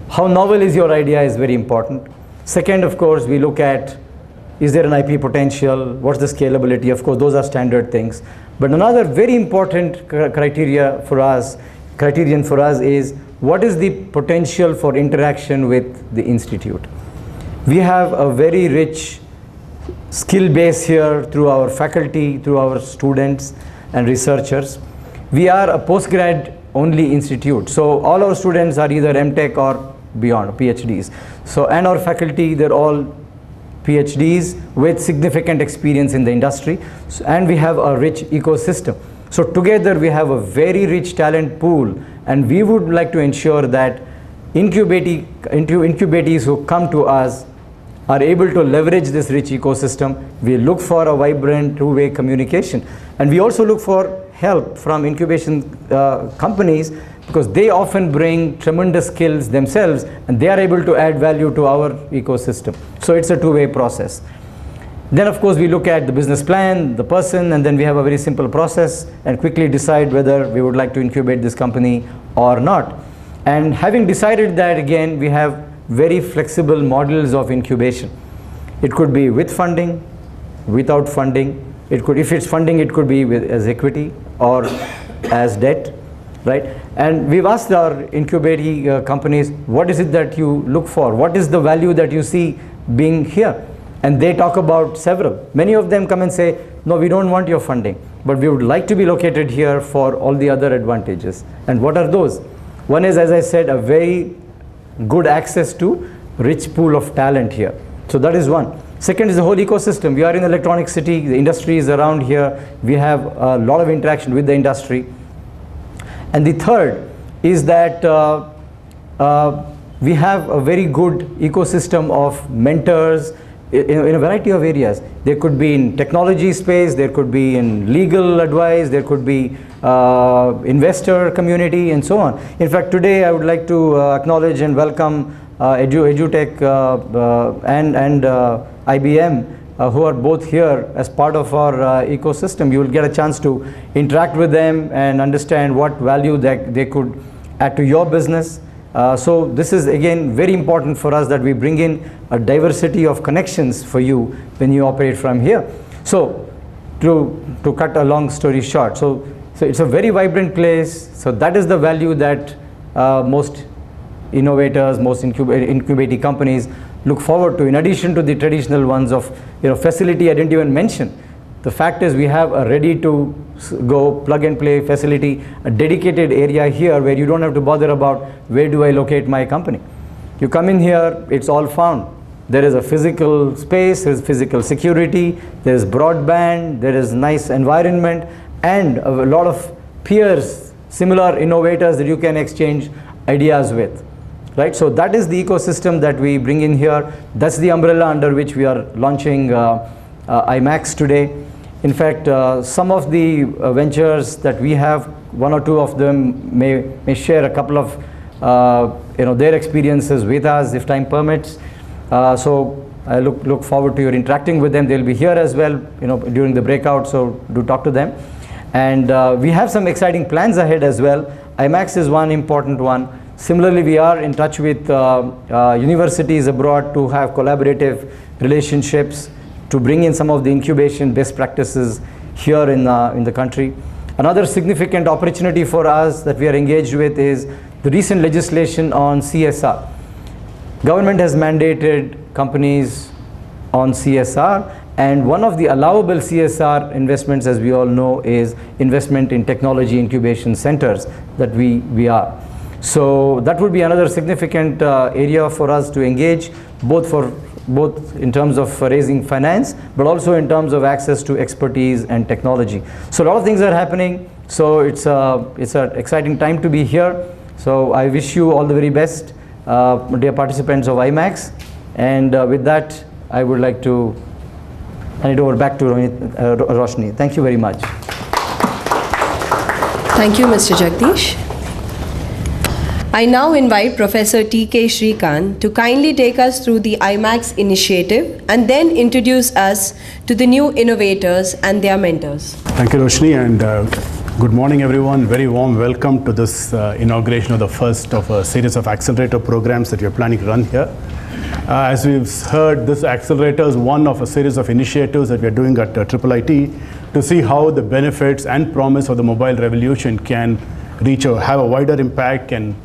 how novel is your idea is very important. Second, of course, we look at, is there an IP potential? What's the scalability? Of course, those are standard things. But another very important criterion for us is, what is the potential for interaction with the institute? We have a very rich skill base here through our faculty, through our students and researchers. We are a postgrad only institute. So all our students are either MTech or beyond, PhDs. So, and our faculty, they're all PhDs with significant experience in the industry. So, and we have a rich ecosystem. So together we have a very rich talent pool, and we would like to ensure that incubatees who come to us are able to leverage this rich ecosystem. We look for a vibrant two-way communication, and we also look for help from incubation companies, because they often bring tremendous skills themselves and they are able to add value to our ecosystem. So it's a two-way process. Then of course we look at the business plan, the person, and then we have a very simple process and quickly decide whether we would like to incubate this company or not. And having decided that, again, we have very flexible models of incubation. It could be with funding, without funding. It could, if it's funding, it could be as equity or as debt, right? And we've asked our incubating companies, what is it that you look for? What is the value that you see being here? And they talk about several. Many of them come and say, no, we don't want your funding, but we would like to be located here for all the other advantages. And what are those? One is, as I said, a very good access to rich pool of talent here. So that is one. Second is the whole ecosystem. We are in electronic city, the industry is around here. We have a lot of interaction with the industry. And the third is that we have a very good ecosystem of mentors in a variety of areas. There could be in technology space, there could be in legal advice, there could be investor community, and so on. In fact, today I would like to acknowledge and welcome EduTech and IBM, who are both here as part of our ecosystem. You will get a chance to interact with them and understand what value that they could add to your business. So this is again very important for us, that we bring in a diversity of connections for you when you operate from here. So to cut a long story short, so it's a very vibrant place. So that is the value that most innovators, most incubating companies look forward to, in addition to the traditional ones of facility. I didn't even mention. The fact is, we have a ready to go plug and play facility, a dedicated area here where you don't have to bother about where do I locate my company. You come in here, it's all found. There is a physical space, there is physical security, there is broadband, there is nice environment, and a lot of peers, similar innovators that you can exchange ideas with. Right, so that is the ecosystem that we bring in here. That's the umbrella under which we are launching I-MACX today. In fact, some of the ventures that we have, one or two of them may share a couple of their experiences with us if time permits. So I look forward to your interacting with them. They'll be here as well, during the breakout. So do talk to them. And we have some exciting plans ahead as well. I-MACX is one important one. Similarly, we are in touch with universities abroad to have collaborative relationships to bring in some of the incubation best practices here in the country. Another significant opportunity for us that we are engaged with is the recent legislation on CSR. Government has mandated companies on CSR, and one of the allowable CSR investments, as we all know, is investment in technology incubation centers that we are. So that would be another significant area for us to engage, both in terms of raising finance, but also in terms of access to expertise and technology. So a lot of things are happening. So it's an exciting time to be here. So I wish you all the very best, dear participants of I-MACX. And with that, I would like to hand it over back to Roshni. Thank you very much. Thank you, Mr. Jagdish. I now invite Professor T.K. Shrikant to kindly take us through the I-MACX initiative and then introduce us to the new innovators and their mentors. Thank you, Roshni, and good morning, everyone. Very warm welcome to this inauguration of the first of a series of accelerator programs that we are planning to run here. As we've heard, this accelerator is one of a series of initiatives that we are doing at IIIT to see how the benefits and promise of the mobile revolution can reach or have a wider impact and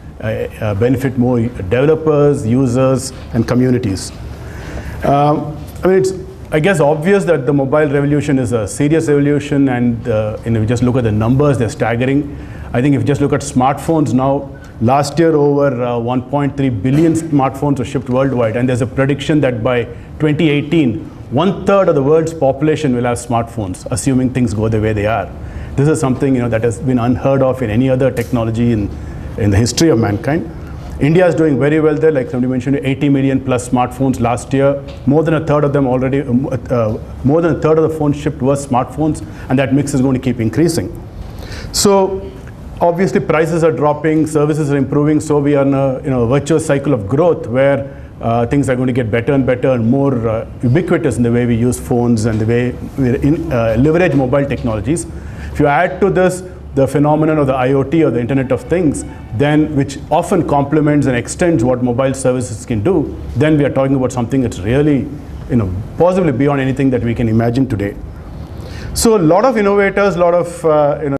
benefit more developers, users, and communities. It's, I guess, obvious that the mobile revolution is a serious revolution, and if you just look at the numbers, they're staggering. I think if you just look at smartphones now, last year over 1.3 billion smartphones were shipped worldwide, and there's a prediction that by 2018, 1/3 of the world's population will have smartphones, assuming things go the way they are. This is something that has been unheard of in any other technology in the history of mankind. India is doing very well there, like somebody mentioned, 80 million plus smartphones last year. More than a third of them already, more than a third of the phones shipped were smartphones, and that mix is going to keep increasing. So obviously prices are dropping, services are improving, so we are in a virtuous cycle of growth where things are going to get better and better and more ubiquitous in the way we use phones and the way we leverage mobile technologies. If you add to this the phenomenon of the IoT or the Internet of Things, then which often complements and extends what mobile services can do, then we are talking about something that's really, possibly beyond anything that we can imagine today. So a lot of innovators, over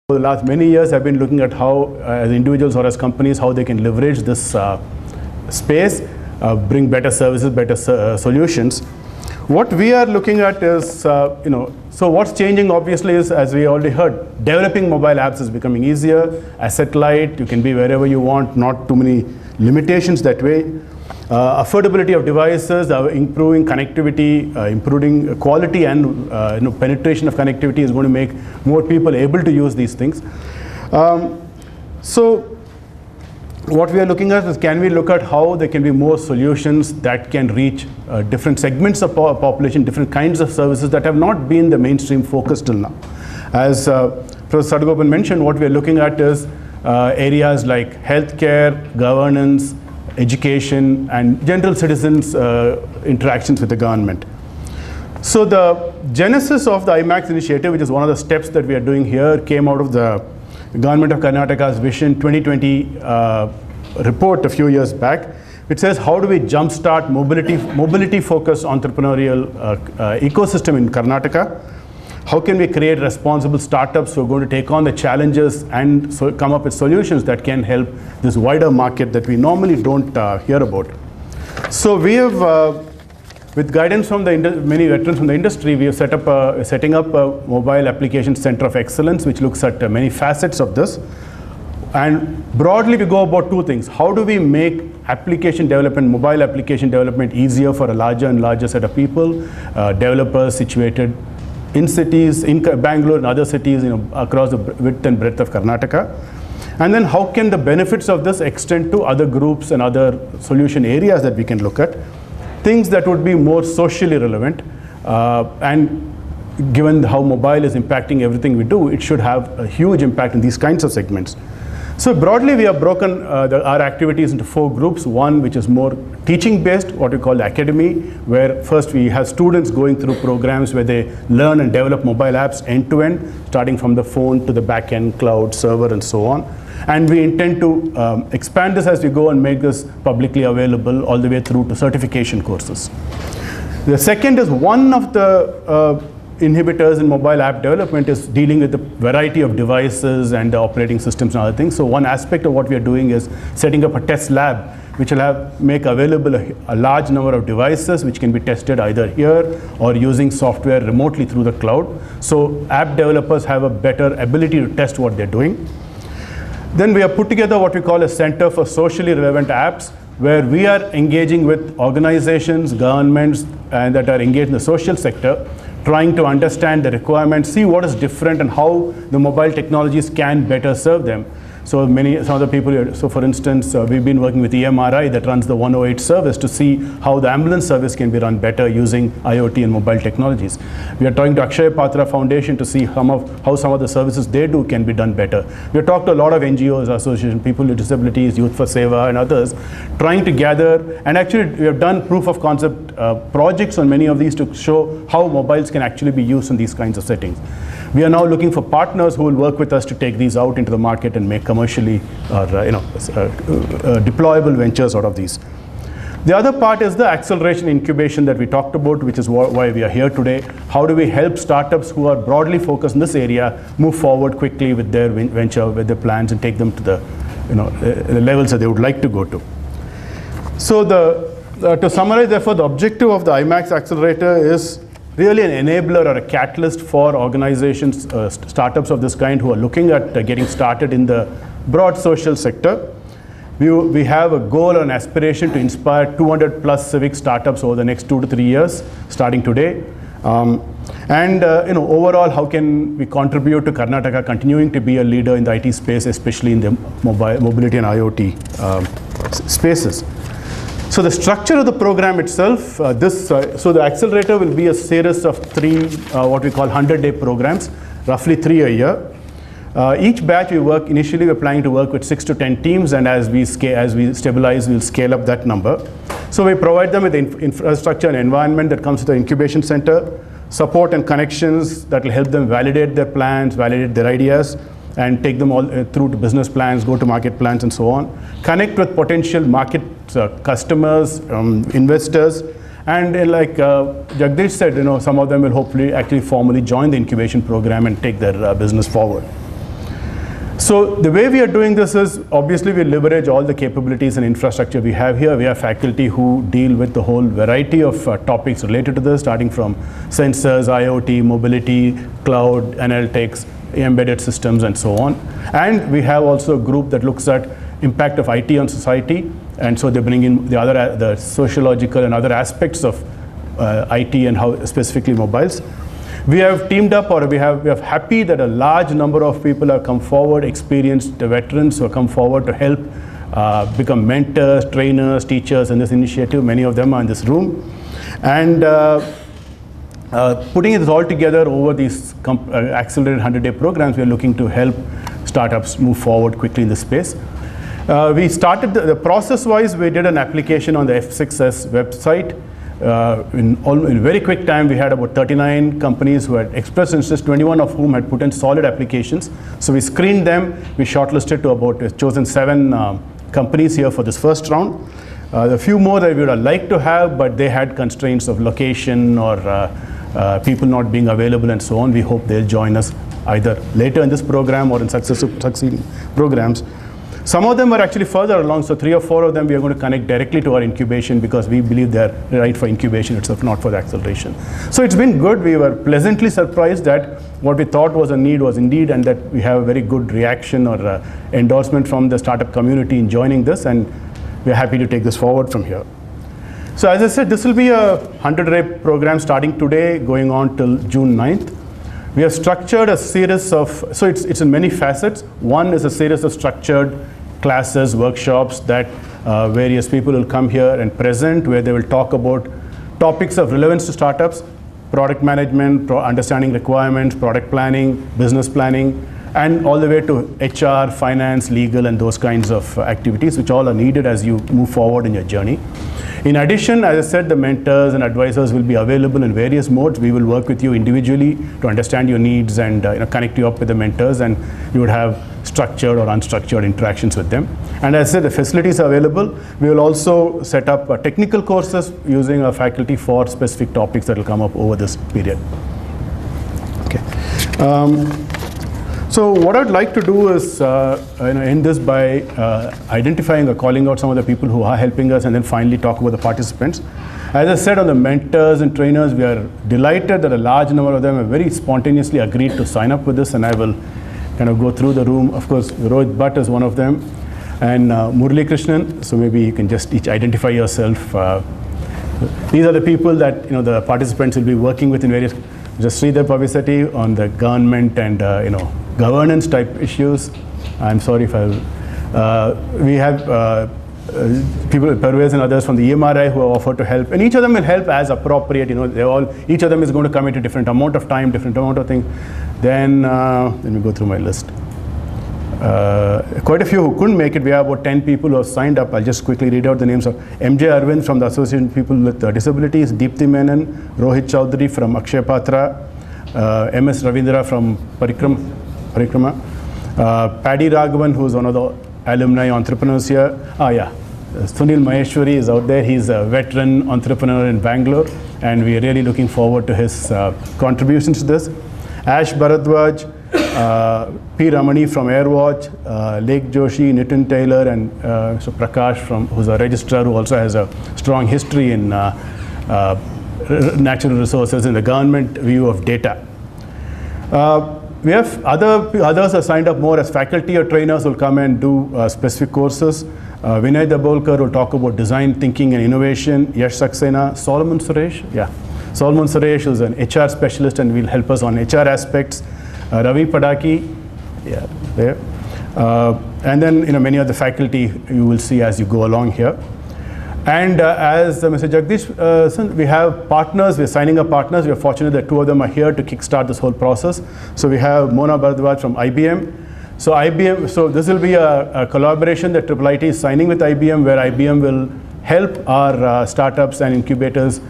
the last many years have been looking at how, as individuals or as companies, how they can leverage this space, bring better services, better solutions. What we are looking at is, so what's changing obviously is, as we already heard, developing mobile apps is becoming easier, asset light, you can be wherever you want, not too many limitations that way. Affordability of devices, improving connectivity, improving quality and penetration of connectivity is going to make more people able to use these things. So what we are looking at is, can we look at how there can be more solutions that can reach different segments of population, different kinds of services that have not been the mainstream focus till now. As Professor Sadagopan mentioned, what we are looking at is areas like healthcare, governance, education, and general citizens' interactions with the government. So the genesis of the I-MACX initiative, which is one of the steps that we are doing here, came out of the Government of Karnataka's Vision 2020 report a few years back. It says, how do we jumpstart mobility-focused entrepreneurial ecosystem in Karnataka? How can we create responsible startups who are going to take on the challenges and so come up with solutions that can help this wider market that we normally don't hear about? So we have, with guidance from many veterans from the industry, we have setting up a mobile application center of excellence, which looks at many facets of this. And broadly, we go about two things. How do we make application development, mobile application development easier for a larger and larger set of people, developers situated in cities, in Bangalore and other cities, across the width and breadth of Karnataka. And then how can the benefits of this extend to other groups and other solution areas that we can look at? Things that would be more socially relevant, and given how mobile is impacting everything we do, it should have a huge impact in these kinds of segments. So broadly, we have broken our activities into 4 groups. One, which is more teaching-based, what we call the academy, where first we have students going through programs where they learn and develop mobile apps end-to-end, starting from the phone to the back-end, cloud, server, and so on. And we intend to expand this as we go and make this publicly available all the way through to certification courses. The second is, one of the inhibitors in mobile app development is dealing with the variety of devices and the operating systems and other things. So one aspect of what we are doing is setting up a test lab which will make available a large number of devices which can be tested either here or using software remotely through the cloud. So app developers have a better ability to test what they're doing. Then we have put together what we call a Center for Socially Relevant Apps, where we are engaging with organizations, governments, and that are engaged in the social sector, trying to understand the requirements, see what is different and how the mobile technologies can better serve them. So some of the people here, so for instance, we've been working with EMRI that runs the 108 service to see how the ambulance service can be run better using IoT and mobile technologies. We are talking to Akshay Patra Foundation to see how some of the services they do can be done better. We have talked to a lot of NGOs, associations, people with disabilities, Youth for Seva and others, trying to gather, and actually we have done proof of concept projects on many of these to show how mobiles can actually be used in these kinds of settings. We are now looking for partners who will work with us to take these out into the market and make commercially deployable ventures out of these. The other part is the acceleration incubation that we talked about, which is why we are here today. How do we help startups who are broadly focused in this area move forward quickly with their venture, with their plans, and take them to the levels that they would like to go to. So to summarize, therefore, the objective of the I-MACX Accelerator is really an enabler or a catalyst for organizations, startups of this kind who are looking at getting started in the broad social sector. We have a goal or an aspiration to inspire 200 plus civic startups over the next 2 to 3 years, starting today. Overall, how can we contribute to Karnataka continuing to be a leader in the IT space, especially in the mobility and IoT spaces. So the structure of the program itself, so the accelerator will be a series of 3 what we call 100-day programs, roughly 3 a year. Each batch initially we're planning to work with 6 to 10 teams, and as we stabilize, we'll scale up that number. So we provide them with the infrastructure and environment that comes with the incubation center, support and connections that will help them validate their plans, validate their ideas, and take them all through to business plans, go-to-market plans, and so on. Connect with potential market customers, investors, and like Jagdish said, some of them will hopefully actually formally join the incubation program and take their business forward. So the way we are doing this is, obviously we leverage all the capabilities and infrastructure we have here. We have faculty who deal with the whole variety of topics related to this, starting from sensors, IoT, mobility, cloud, analytics, embedded systems, and so on. And we have also a group that looks at impact of IT on society, and so they bring in the sociological and other aspects of IT and how specifically mobiles. We have teamed up, or we are happy that a large number of people have come forward, experienced veterans who have come forward to help become mentors, trainers, teachers in this initiative. Many of them are in this room. And putting it all together over these accelerated 100-day programs, we are looking to help startups move forward quickly in this space. We started the process-wise. We did an application on the F6S website. In very quick time, we had about 39 companies who had expressed interest, 21 of whom had put in solid applications. So we screened them. We shortlisted to about chosen 7 companies here for this first round. A few more that we would have liked to have, but they had constraints of location or people not being available and so on. We hope they'll join us either later in this program or in succeeding programs. Some of them are actually further along, so 3 or 4 of them we are going to connect directly to our incubation because we believe they're right for incubation itself, not for the acceleration. So it's been good. We were pleasantly surprised that what we thought was a need was indeed, and that we have a very good reaction or endorsement from the startup community in joining this, and we're happy to take this forward from here. So as I said, this will be a 100-day program starting today, going on till June 9th. We have structured a series of, so it's in many facets. One is a series of structured classes, workshops that various people will come here and present, where they will talk about topics of relevance to startups, product management, understanding requirements, product planning, business planning, and all the way to HR, finance, legal, and those kinds of activities, which all are needed as you move forward in your journey. In addition, as I said, the mentors and advisors will be available in various modes. We will work with you individually to understand your needs and connect you up with the mentors, and you would have structured or unstructured interactions with them. And as I said, the facilities are available. We will also set up technical courses using our faculty for specific topics that will come up over this period. Okay. So what I'd like to do is end this by identifying or calling out some of the people who are helping us, and then finally talk about the participants. As I said, on the mentors and trainers, we are delighted that a large number of them have very spontaneously agreed to sign up with this, and I will kind of go through the room. Of course, Rohith Bhat is one of them, and Murali Krishnan. So maybe you can just each identify yourself. These are the people that the participants will be working with in various. Just Sridhar Pavesati on the government and governance type issues. I'm sorry if we have people, Pervez and others from the EMRI who have offered to help, and each of them will help as appropriate. Each of them is going to commit a different amount of time, different amount of things. Then let me go through my list. Quite a few who couldn't make it. We have about 10 people who have signed up. I'll just quickly read out the names of MJ Arvind from the Association of People with Disabilities, Deepthi Menon, Rohit Chaudhary from Akshay Patra, MS Ravindra from Parikrama, Paddy Raghavan, who's one of the alumni entrepreneurs here. Sunil Maheshwari is out there. He's a veteran entrepreneur in Bangalore, and we are really looking forward to his contributions to this. Ash Bharadwaj, P. Ramani from Airwatch, Lake Joshi, Nitin Taylor, and so Prakash, who's a registrar who also has a strong history in natural resources in the government view of data. We have others are signed up more as faculty or trainers who will come and do specific courses. Vinay Dabolkar will talk about design thinking and innovation. Yash Saxena, Solomon Suresh, who's an HR specialist and will help us on HR aspects. Ravi Padaki, there. And then many of the faculty you will see as you go along here. And as Mr. Jagdish said, we have partners. We're signing up partners. We are fortunate that 2 of them are here to kickstart this whole process. So we have Mona Bharadwaj from IBM. So this will be a collaboration that IIIT is signing with IBM, where IBM will help our startups and incubators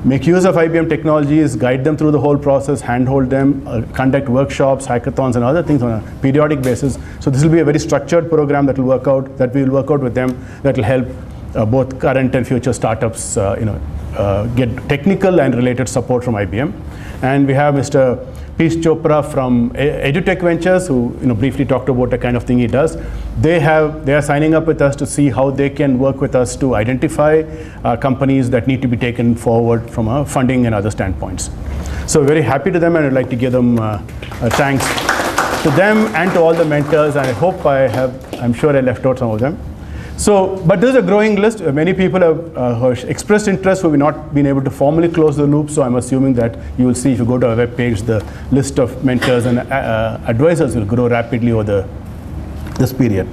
make use of IBM technologies, guide them through the whole process, handhold them, conduct workshops, hackathons, and other things on a periodic basis. So this will be a very structured program that we will work out with them, that will help both current and future startups get technical and related support from IBM. And we have Mr. Peace Chopra from EduTech Ventures, who briefly talked about the kind of thing he does. They are signing up with us to see how they can work with us to identify companies that need to be taken forward from a funding and other standpoints. So very happy to them, and I'd like to give them thanks to them and to all the mentors. And I hope I'm sure I left out some of them. But there's a growing list. Many people have expressed interest who have not been able to formally close the loop. So I'm assuming that you will see, if you go to our web page, the list of mentors and advisors will grow rapidly over this period.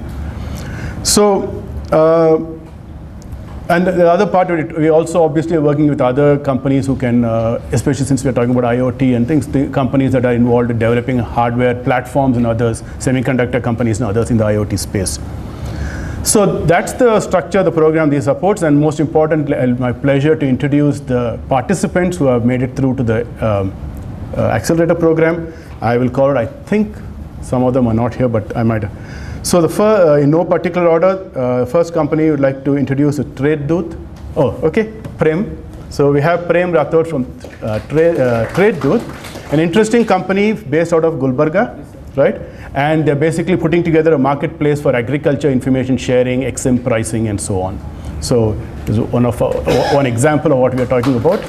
And the other part of it, we also obviously are working with other companies who can, especially since we're talking about IoT and things, the companies that are involved in developing hardware platforms and others, semiconductor companies and others in the IoT space. So that's the structure of the program these supports, and most importantly, my pleasure to introduce the participants who have made it through to the accelerator program. I will call it, I think some of them are not here, but I might. So in no particular order, first company would like to introduce a Trade Dooth. Oh, okay, Prem. So we have Prem Rathod from Trade Dooth, an interesting company based out of Gulbarga, right? And they're basically putting together a marketplace for agriculture information sharing, XM pricing, and so on. So this is one example of what we are talking about.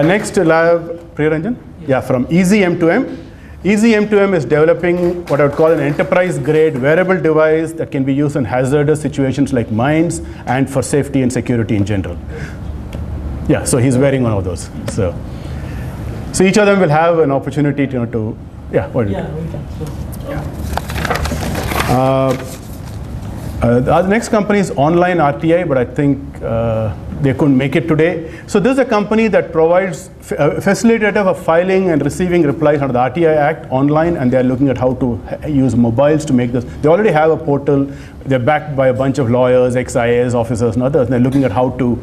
Next, we'll have Priyaranjan, from Easy M2M. Easy M2M is developing what I would call an enterprise-grade wearable device that can be used in hazardous situations like mines and for safety and security in general. So he's wearing one of those. So each of them will have an opportunity to what do you the next company is Online RTI, but I think they couldn't make it today. So this is a company that provides facilitator for filing and receiving replies under the RTI Act online, and they're looking at how to use mobiles to make this. They already have a portal. They're backed by a bunch of lawyers, ex-IAS officers and others, and they're looking at how to,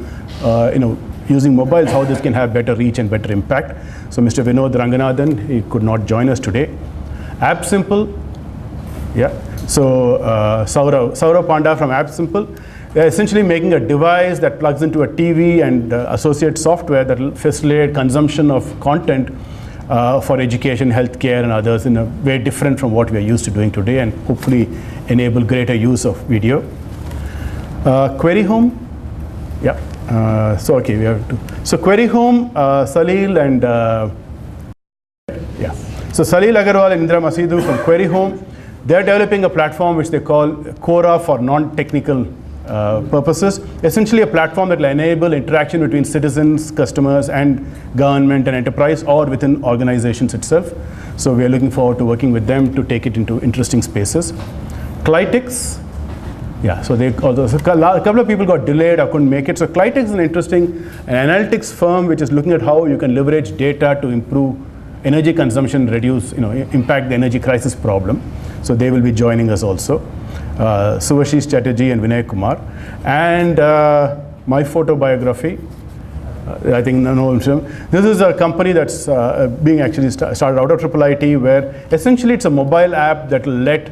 using mobiles, how this can have better reach and better impact. So Mr. Vinod Ranganathan, he could not join us today. AppSimple, So Saurav Panda from AppSimple, they're essentially making a device that plugs into a TV and associate software that will facilitate consumption of content for education, healthcare, and others in a way different from what we are used to doing today, and hopefully enable greater use of video. Query Home, we have two. So Query Home, Salil and So Salil Agarwal and Indra Masidu from Query Home, they're developing a platform which they call Quora for non-technical purposes. Essentially a platform that will enable interaction between citizens, customers, and government and enterprise, or within organizations itself. So we are looking forward to working with them to take it into interesting spaces. Clytix, yeah, so a couple of people got delayed or couldn't make it. So Clytix is an interesting analytics firm which is looking at how you can leverage data to improve energy consumption, reduce, impact the energy crisis problem. So they will be joining us also. Suvashish Chatterjee and Vinay Kumar. And my photobiography, I think this is a company that's being actually started out of IIIT, where essentially it's a mobile app that will let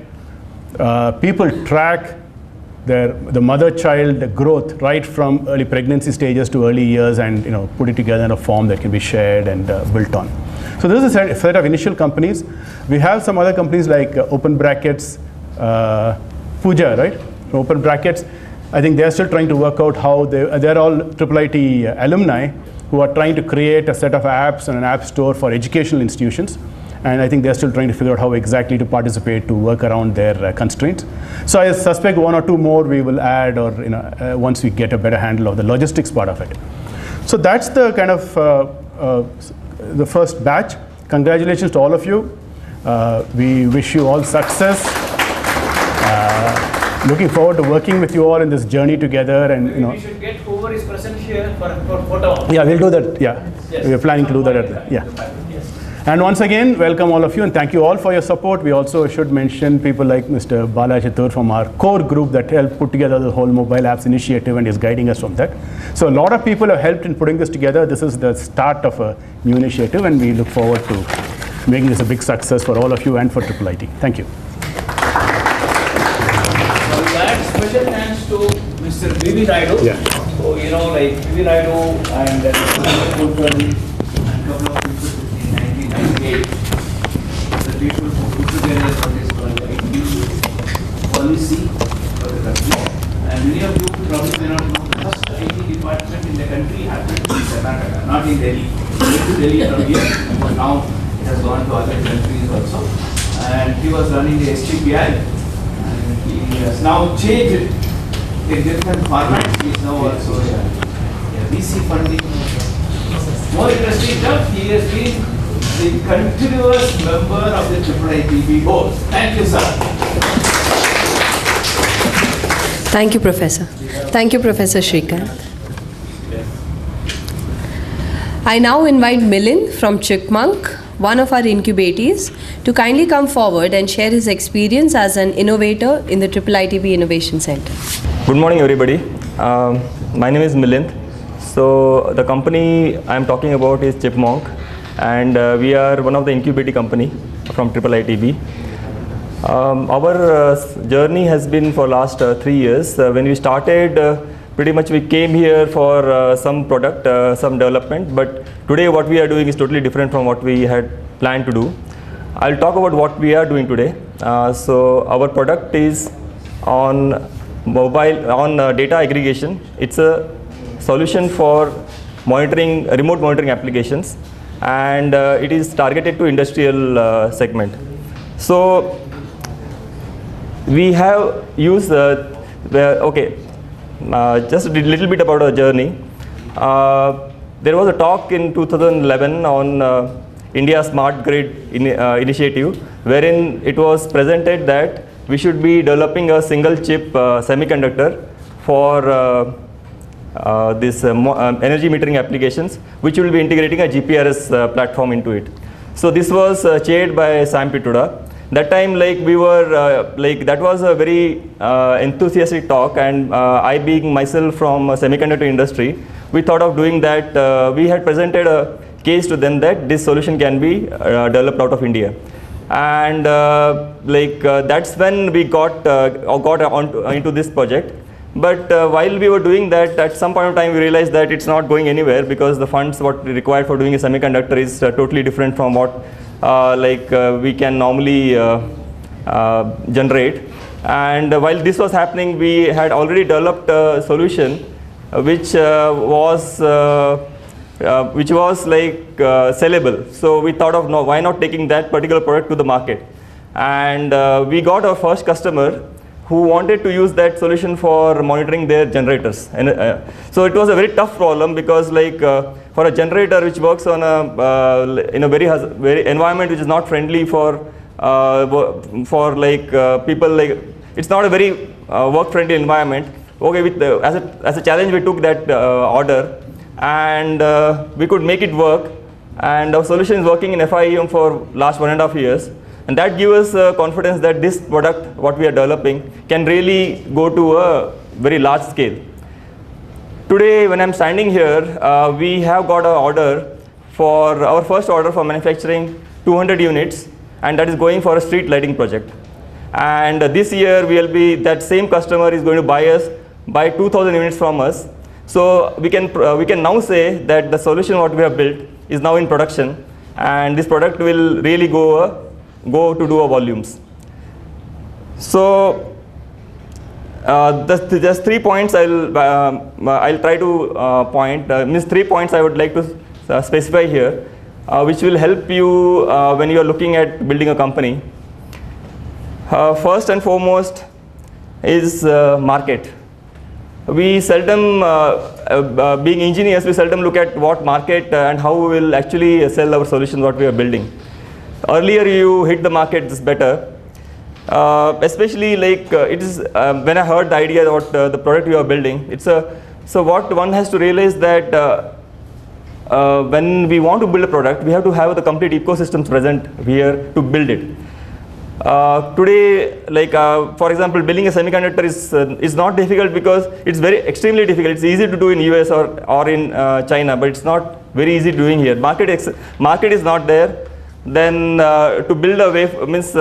people track the mother-child growth right from early pregnancy stages to early years, and put it together in a form that can be shared and built on. So this is a set of initial companies. We have some other companies like open brackets, Puja, right? Open brackets. I think they're still trying to work out how they're all IIIT alumni who are trying to create a set of apps and an app store for educational institutions. And I think they're still trying to figure out how exactly to participate to work around their constraints. So I suspect one or two more we will add, or once we get a better handle of the logistics part of it. So that's the kind of the first batch. Congratulations to all of you. We wish you all success. Looking forward to working with you all in this journey together, and We should get whoever is present here for photo. Yeah, we'll do that. Yeah, yes. We're planning to do that. Yeah. Yes. And once again, welcome all of you, and thank you all for your support. We also should mention people like Mr. Bala Chatur from our core group that helped put together the whole mobile apps initiative and is guiding us from that. So a lot of people have helped in putting this together. This is the start of a new initiative, and we look forward to making this a big success for all of you and for IIIT. Thank you. Special thanks to Mr. V.V. Raidu. Yeah. So, like V.V. Raidu and Pulkan and a couple of people in 1998, the people who put together what is called the new policy for the country. And many of you probably may not know, the first IT department in the country happened in Karnataka, not in Delhi. It went to Delhi from here, but now it has gone to other countries also. And he was running the STPI. He has now changed it in different formats. He is now also VC funding. More interesting stuff, he has been the continuous member of the IIIT-B board. Thank you, sir. Thank you, Professor. Thank you, Professor Shrikant. I now invite Milind from Chipmunk, one of our incubatees, to kindly come forward and share his experience as an innovator in the IIIT-B Innovation Center. Good morning, everybody. My name is Milind. So the company I'm talking about is Chipmunk, and we are one of the incubating company from IIIT-B. Our journey has been for last 3 years. When we started, pretty much we came here for some product, some development, but today what we are doing is totally different from what we had planned to do. I'll talk about what we are doing today. So our product is on data aggregation. It's a solution for monitoring, remote monitoring applications, and it is targeted to industrial segment. So we have used just a little bit about our journey. There was a talk in 2011 on India Smart Grid initiative, wherein it was presented that we should be developing a single chip semiconductor for this energy metering applications, which will be integrating a GPRS platform into it. So this was chaired by Sam Pituda. That time, we were that was a very enthusiastic talk, and I, being myself from a semiconductor industry, we thought of doing that. We had presented a case to them that this solution can be developed out of India, and that's when we got into this project. But while we were doing that, at some point of time we realized that it's not going anywhere, because the funds what required for doing a semiconductor is totally different from what we can normally generate. And while this was happening, we had already developed a solution which was sellable. So we thought of, why not taking that particular product to the market. And we got our first customer who wanted to use that solution for monitoring their generators. And so it was a very tough problem, because like for a generator which works on a in a very environment which is not friendly for people, like it's not a very work friendly environment. Okay, with as a challenge we took that order, and we could make it work, and our solution is working in FIEM for last 1.5 years. And that gives us confidence that this product, what we are developing, can really go to a very large scale. Today, when I'm standing here, we have got an order for our first order for manufacturing 200 units, and that is going for a street lighting project. And this year, that same customer is going to buy 2,000 units from us. So we can now say that the solution what we have built is now in production, and this product will really go to do our volumes. So just 3 points I'll try to point. Means 3 points I would like to specify here, which will help you when you are looking at building a company. First and foremost is market. We seldom, being engineers, we seldom look at what market and how we will actually sell our solutions what we are building. Earlier you hit the market, is better. Especially like it is when I heard the idea about the product you are building. So what one has to realize that when we want to build a product, we have to have the complete ecosystem present here to build it. Today, like for example, building a semiconductor is not difficult, because it's extremely difficult. It's easy to do in US or in China, but it's not very easy doing here. Market is not there. Then to build a way means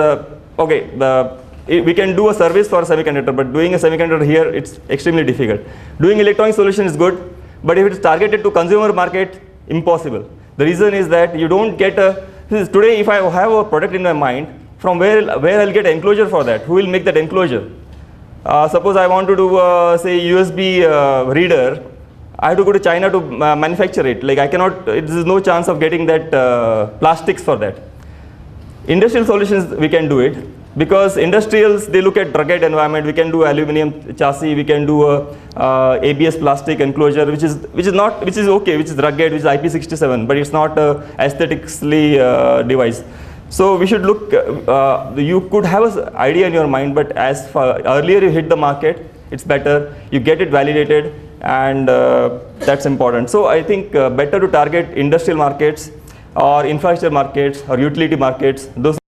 we can do a service for a semiconductor, but doing a semiconductor here, it's extremely difficult. Doing electronic solution is good, but if it's targeted to consumer market, impossible. The reason is that you don't get today if I have a product in my mind, from where I'll get enclosure for that? Who will make that enclosure? Suppose I want to do say USB reader, I have to go to China to manufacture it. Like I cannot, there is no chance of getting that plastics for that. Industrial solutions, we can do it, because industrials, they look at rugged environment. We can do aluminum chassis, we can do a ABS plastic enclosure, which is okay, which is rugged, which is IP67, but it's not aesthetically device. So we should look, you could have an idea in your mind, but as far earlier you hit the market, it's better, you get it validated, and that's important. So I think better to target industrial markets or infrastructure markets or utility markets. Those